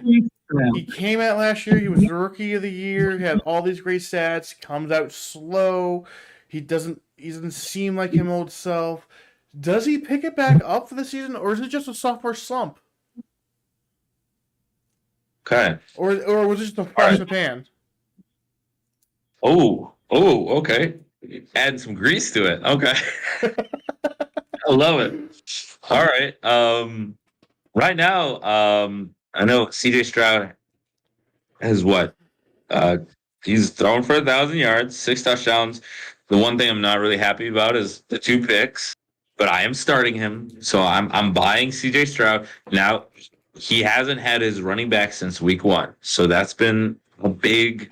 He came out last year. He was the rookie of the year. He had all these great stats. Comes out slow. He doesn't seem like him old self. Does he pick it back up for the season, or is it just a sophomore slump? Okay. Or was it just a flash in the pan? Okay. Adding some grease to it. Okay. I love it. All right. Right now, I know CJ Stroud has what? He's thrown for 1,000 yards, 6 touchdowns. The one thing I'm not really happy about is the 2 picks, but I am starting him, so I'm buying CJ Stroud. Now, he hasn't had his running back since week 1, so that's been a big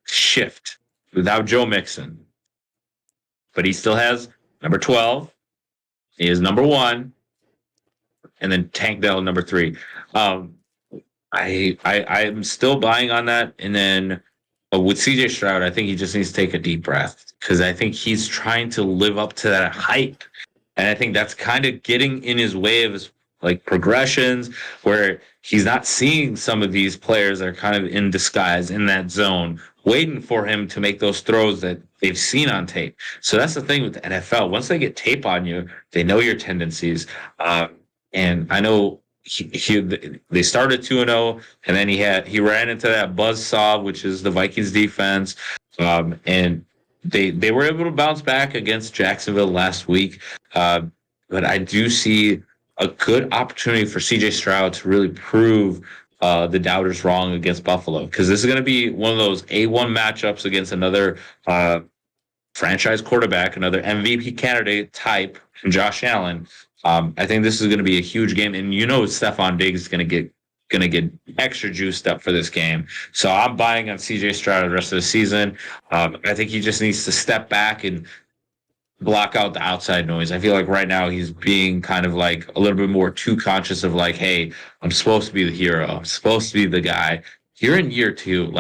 shift without Joe Mixon. But he still has number 12. He is number 1, and then Tank Dell number 3. I'm still buying on that, and then with CJ Stroud, I think he just needs to take a deep breath because I think he's trying to live up to that hype, and I think that's kind of getting in his way of his progressions, where he's not seeing some of these players that are kind of in disguise in that zone, waiting for him to make those throws that they've seen on tape. So that's the thing with the NFL. Once they get tape on you, they know your tendencies. And I know they started 2-0, and then he ran into that buzzsaw, which is the Vikings defense. And they were able to bounce back against Jacksonville last week. But I do see a good opportunity for CJ Stroud to really prove the doubters wrong against Buffalo, because this is going to be one of those A1 matchups against another franchise quarterback, another MVP candidate type, Josh Allen. I think this is going to be a huge game, and Stephon Diggs is going to get extra juiced up for this game. So I'm buying on CJ Stroud the rest of the season. I think he just needs to step back and block out the outside noise. I feel like right now he's being kind of a little bit more too conscious of hey, I'm supposed to be the hero. I'm supposed to be the guy. You're in year 2.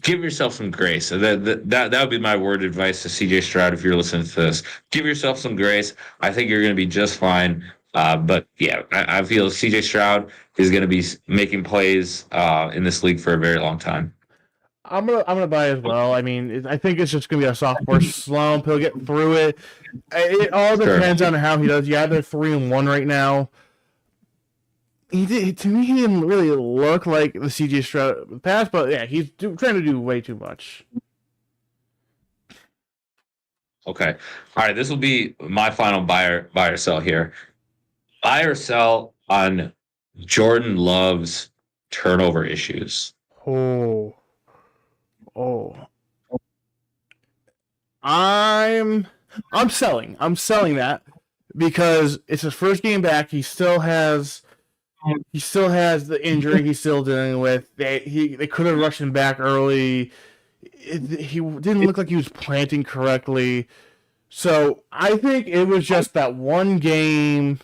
Give yourself some grace. So that would be my word of advice to CJ Stroud if you're listening to this. Give yourself some grace. I think you're going to be just fine. But yeah, I feel CJ Stroud is going to be making plays in this league for a very long time. I'm gonna buy as well. I mean, I think it's just gonna be a sophomore slump. He'll get through it. It all depends on how he does. Yeah, they're 3-1 right now. To me, he didn't really look like the CJ Stroud pass, but yeah, he's trying to do way too much. Okay, all right. This will be my final buy or sell here. Buy or sell on Jordan Love's turnover issues. I'm selling. I'm selling that because it's his first game back. He still has the injury he's still dealing with. They could have rushed him back early. He didn't look like he was planting correctly. So I think it was just that one game.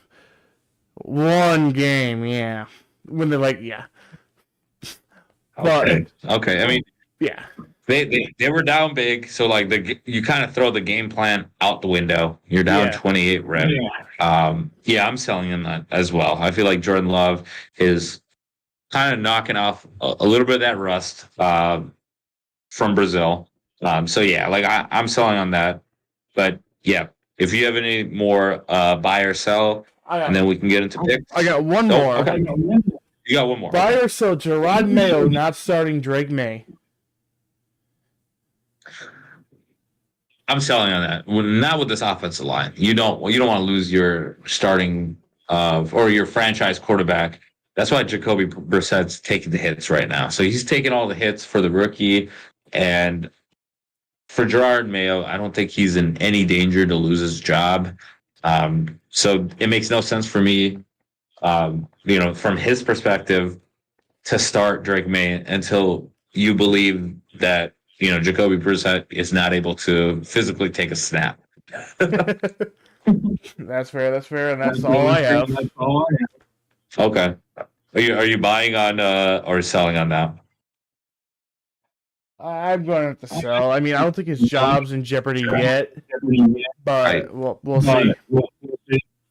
Yeah. When they're yeah. Okay. I mean, yeah. They were down big, so you kind of throw the game plan out the window. You're down 28 rep. Yeah, I'm selling him that as well. I feel like Jordan Love is kind of knocking off a little bit of that rust from Brazil. So yeah, I'm selling on that. But yeah, if you have any more buy or sell, and then we can get into picks. I got one more. Okay. You got one more. Buy or sell Gerard Mayo not starting Drake May. I'm selling on that. Not with this offensive line. You don't want to lose your starting or your franchise quarterback. That's why Jacoby Brissett's taking the hits right now. So he's taking all the hits for the rookie, and for Gerard Mayo, I don't think he's in any danger to lose his job. So it makes no sense for me, from his perspective, to start Drake May until you believe that Jacoby Brissett is not able to physically take a snap. That's fair, and that's all I have. Okay. Are you buying on or selling on that? I'm going to have to sell. I mean, I don't think his job's in jeopardy yet, but Right. we'll see.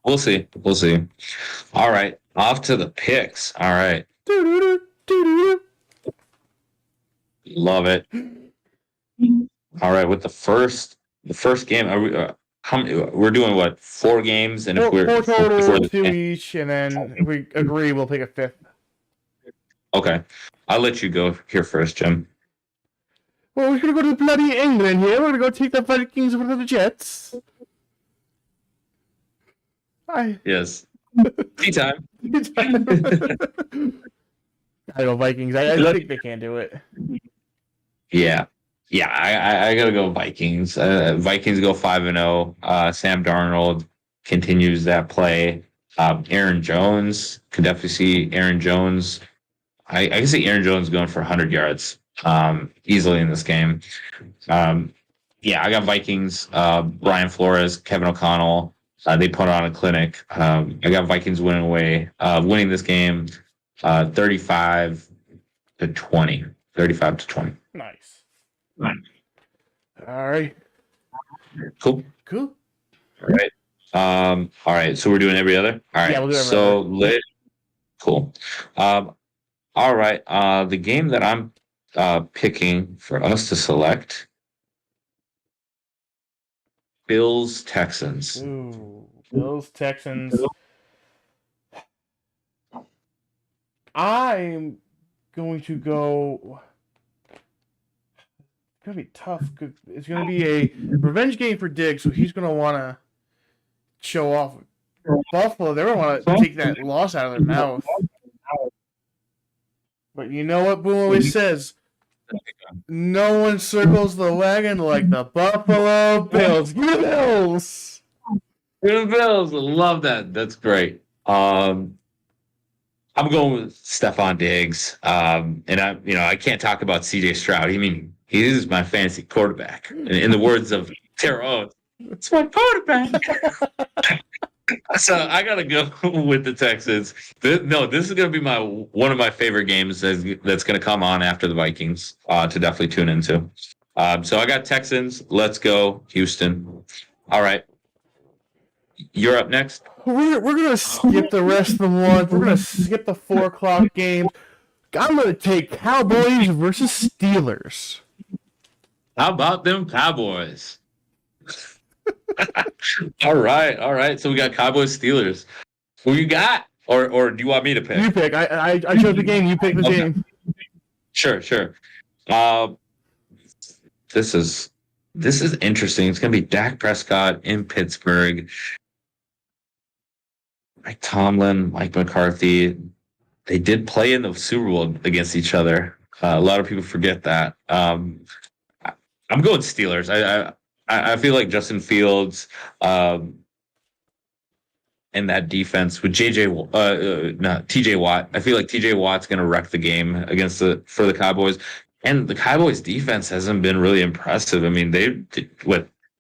We'll see. We'll see. All right. Off to the picks. All right. Love it. All right. With the first game, are we? We're doing what? 4 games, and Four total, 2 the each, and then if we agree, we'll take a 5th. okay, I'll let you go here first, Jim. Well, we're gonna go to bloody England here. We're gonna go take the Vikings over the Jets. Yes. Tea time. I know Vikings. I think they can do it. Yeah. Yeah, I gotta go Vikings. Vikings go 5-0. Sam Darnold continues that play. Aaron Jones, could definitely see Aaron Jones. I can see Aaron Jones going for 100 yards easily in this game. Yeah, I got Vikings. Brian Flores, Kevin O'Connell. They put on a clinic. I got Vikings winning this game 35-20. 35-20. Nice. All right. Cool. All right. All right. So we're doing every other. All right. Yeah, we'll do every other. Cool. All right. The game that I'm picking for us to select: Bills Texans. Ooh, Bills Texans. I'm going to go. It's going to be tough. It's going to be a revenge game for Diggs, so he's going to want to show off. Buffalo, they're going to want to take that loss out of their mouth. But you know what Boone always says? No one circles the wagon like the Buffalo Bills. Give me the Bills! Give me the Bills. I love that. That's great. I'm going with Stephon Diggs. And I can't talk about CJ Stroud. He is my fantasy quarterback. In the words of Tara Owens, it's my quarterback. So I gotta go with the Texans. This is gonna be one of my favorite games that's gonna come on after the Vikings to definitely tune into. So I got Texans. Let's go, Houston. All right, you're up next. We're gonna skip the rest of the month. We're gonna skip the 4:00 game. I'm gonna take Cowboys versus Steelers. How about them Cowboys? All right. So we got Cowboys Steelers. Who you got? Or do you want me to pick? You pick. I chose the game. You pick the game. Sure. This is interesting. It's gonna be Dak Prescott in Pittsburgh. Mike Tomlin, Mike McCarthy. They did play in the Super Bowl against each other. A lot of people forget that. I'm going Steelers. I feel like Justin Fields and that defense with TJ Watt. I feel like TJ Watt's going to wreck the game for the Cowboys. And the Cowboys defense hasn't been really impressive. I mean,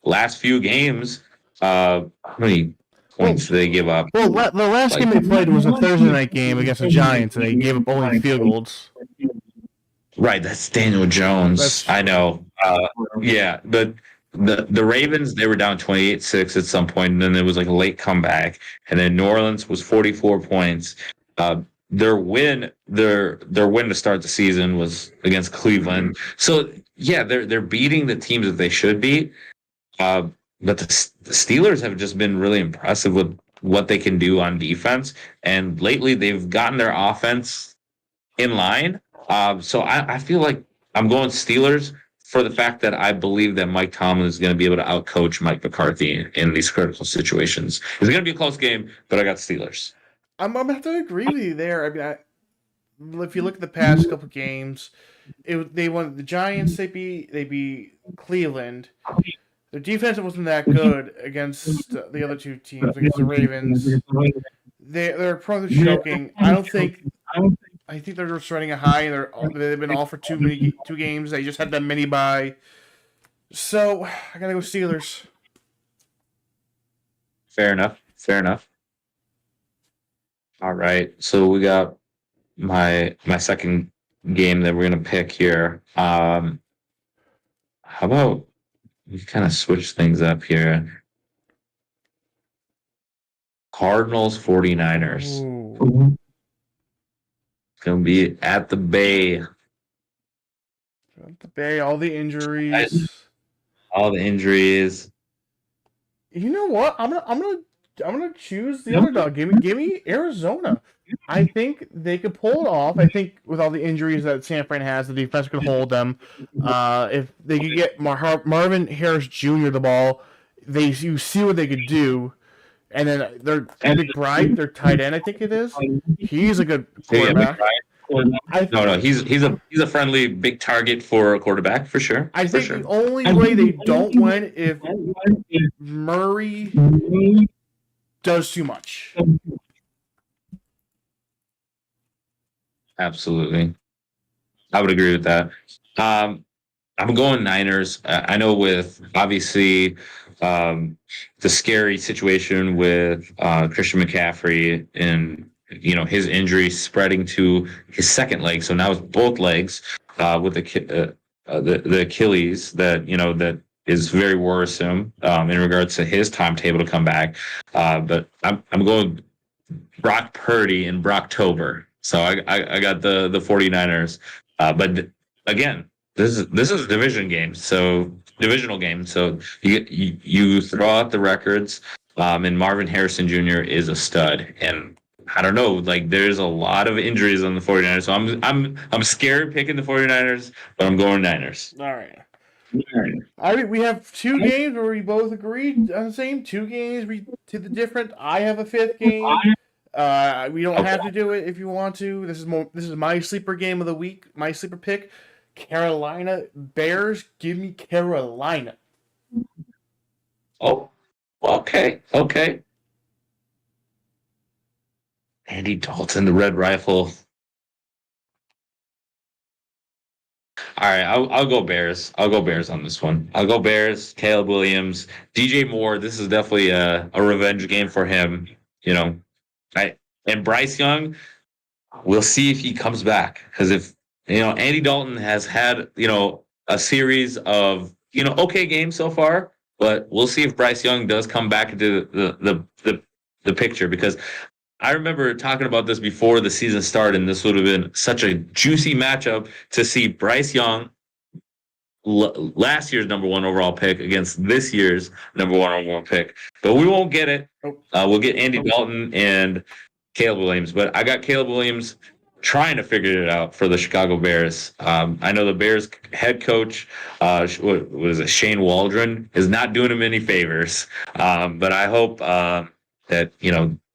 last few games, how many points did they give up? Well, the last game they played was a Thursday night game against the Giants, and they gave up only field goals. Right, that's Daniel Jones. I know. Yeah, but the Ravens, they were down 28-6 at some point, and then there was like a late comeback, and then New Orleans was 44 points. Their win to start the season was against Cleveland. So yeah, they're beating the teams that they should beat. But the Steelers have just been really impressive with what they can do on defense, and lately they've gotten their offense in line. So I feel like I'm going Steelers for the fact that I believe that Mike Tomlin is going to be able to outcoach Mike McCarthy in these critical situations. It's going to be a close game, but I got Steelers. I'm going to have to agree with you there. I mean, if you look at the past couple games, they won the Giants. They beat Cleveland. Their defense wasn't that good against the other two teams, against the Ravens. They're prone to choking. I think they're just running a high. They've been all for two games. They just had that mini bye. So I gotta go Steelers. Fair enough. Fair enough. All right. So we got my second game that we're gonna pick here. How about we kind of switch things up here? Cardinals 49ers. Ooh. It's gonna be at the Bay. At the Bay, all the injuries. All the injuries. You know what? I'm gonna choose the underdog. Give me Arizona. I think they could pull it off. I think with all the injuries that San Fran has, the defense could hold them. If they could get Marvin Harris Jr. the ball, you see what they could do. And then their McBride, their tight end, I think it is. He's a good quarterback. No, he's a friendly big target for a quarterback for sure. I think the only way they don't win if Murray does too much. Absolutely, I would agree with that. I'm going Niners. I know with obviously the scary situation with Christian McCaffrey and his injury spreading to his second leg. So now it's both legs with the Achilles that is very worrisome in regards to his timetable to come back. But I'm going Brock Purdy in Brocktober. So I got the 49ers. But again, this is a divisional game. So you throw out the records, and Marvin Harrison Jr. is a stud. And I don't know, like there's a lot of injuries on the 49ers. So I'm scared picking the 49ers, but I'm going Niners. All right. We have two games where we both agreed on the same. Two games to the different. I have a fifth game. We don't have to do it if you want to. This is my sleeper game of the week. My sleeper pick. Carolina Bears. Give me Carolina. Oh, okay. Andy Dalton, the Red Rifle. All right, I'll go Bears. I'll go Bears on this one. I'll go Bears. Caleb Williams, DJ Moore. This is definitely a revenge game for him. And Bryce Young. We'll see if he comes back because if Andy Dalton has had a series of okay games so far, but we'll see if Bryce Young does come back into the picture because I remember talking about this before the season started, and this would have been such a juicy matchup to see Bryce Young, last year's number one overall pick, against this year's number one overall pick. But we won't get it. We'll get Andy Dalton and Caleb Williams. But I got Caleb Williams trying to figure it out for the Chicago Bears. I know the Bears head coach, what is it, Shane Waldron, is not doing him any favors. But I hope that,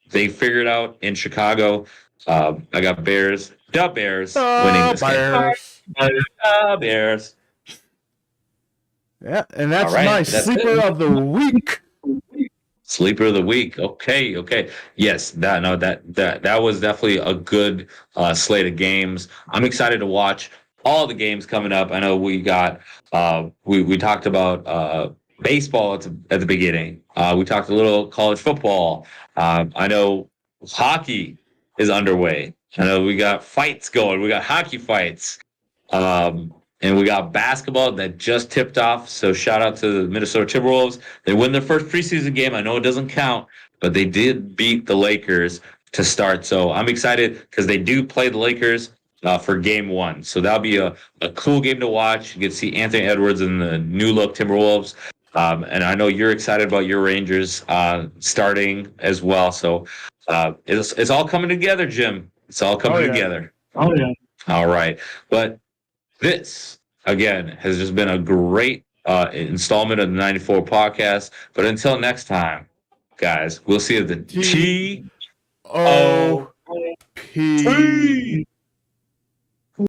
they figure it out in Chicago. I got Bears. The Bears winning this game. Bears. Yeah, and that's my sleeper of the week. Sleeper of the week. Okay. Yes, that was definitely a good slate of games. I'm excited to watch all the games coming up. I know we got we talked about baseball at the beginning. We talked a little college football. I know hockey is underway. I know we got fights going. We got hockey fights. And we got basketball that just tipped off. So shout out to the Minnesota Timberwolves. They win their first preseason game. I know it doesn't count, but they did beat the Lakers to start. So I'm excited because they do play the Lakers for game one. So that'll be a cool game to watch. You get to see Anthony Edwards and the new look Timberwolves. And I know you're excited about your Rangers starting as well. So it's all coming together, Jim. It's all coming together. Oh, yeah. All right. But this, again, has just been a great installment of the 94 podcast. But until next time, guys, we'll see you at the TOP.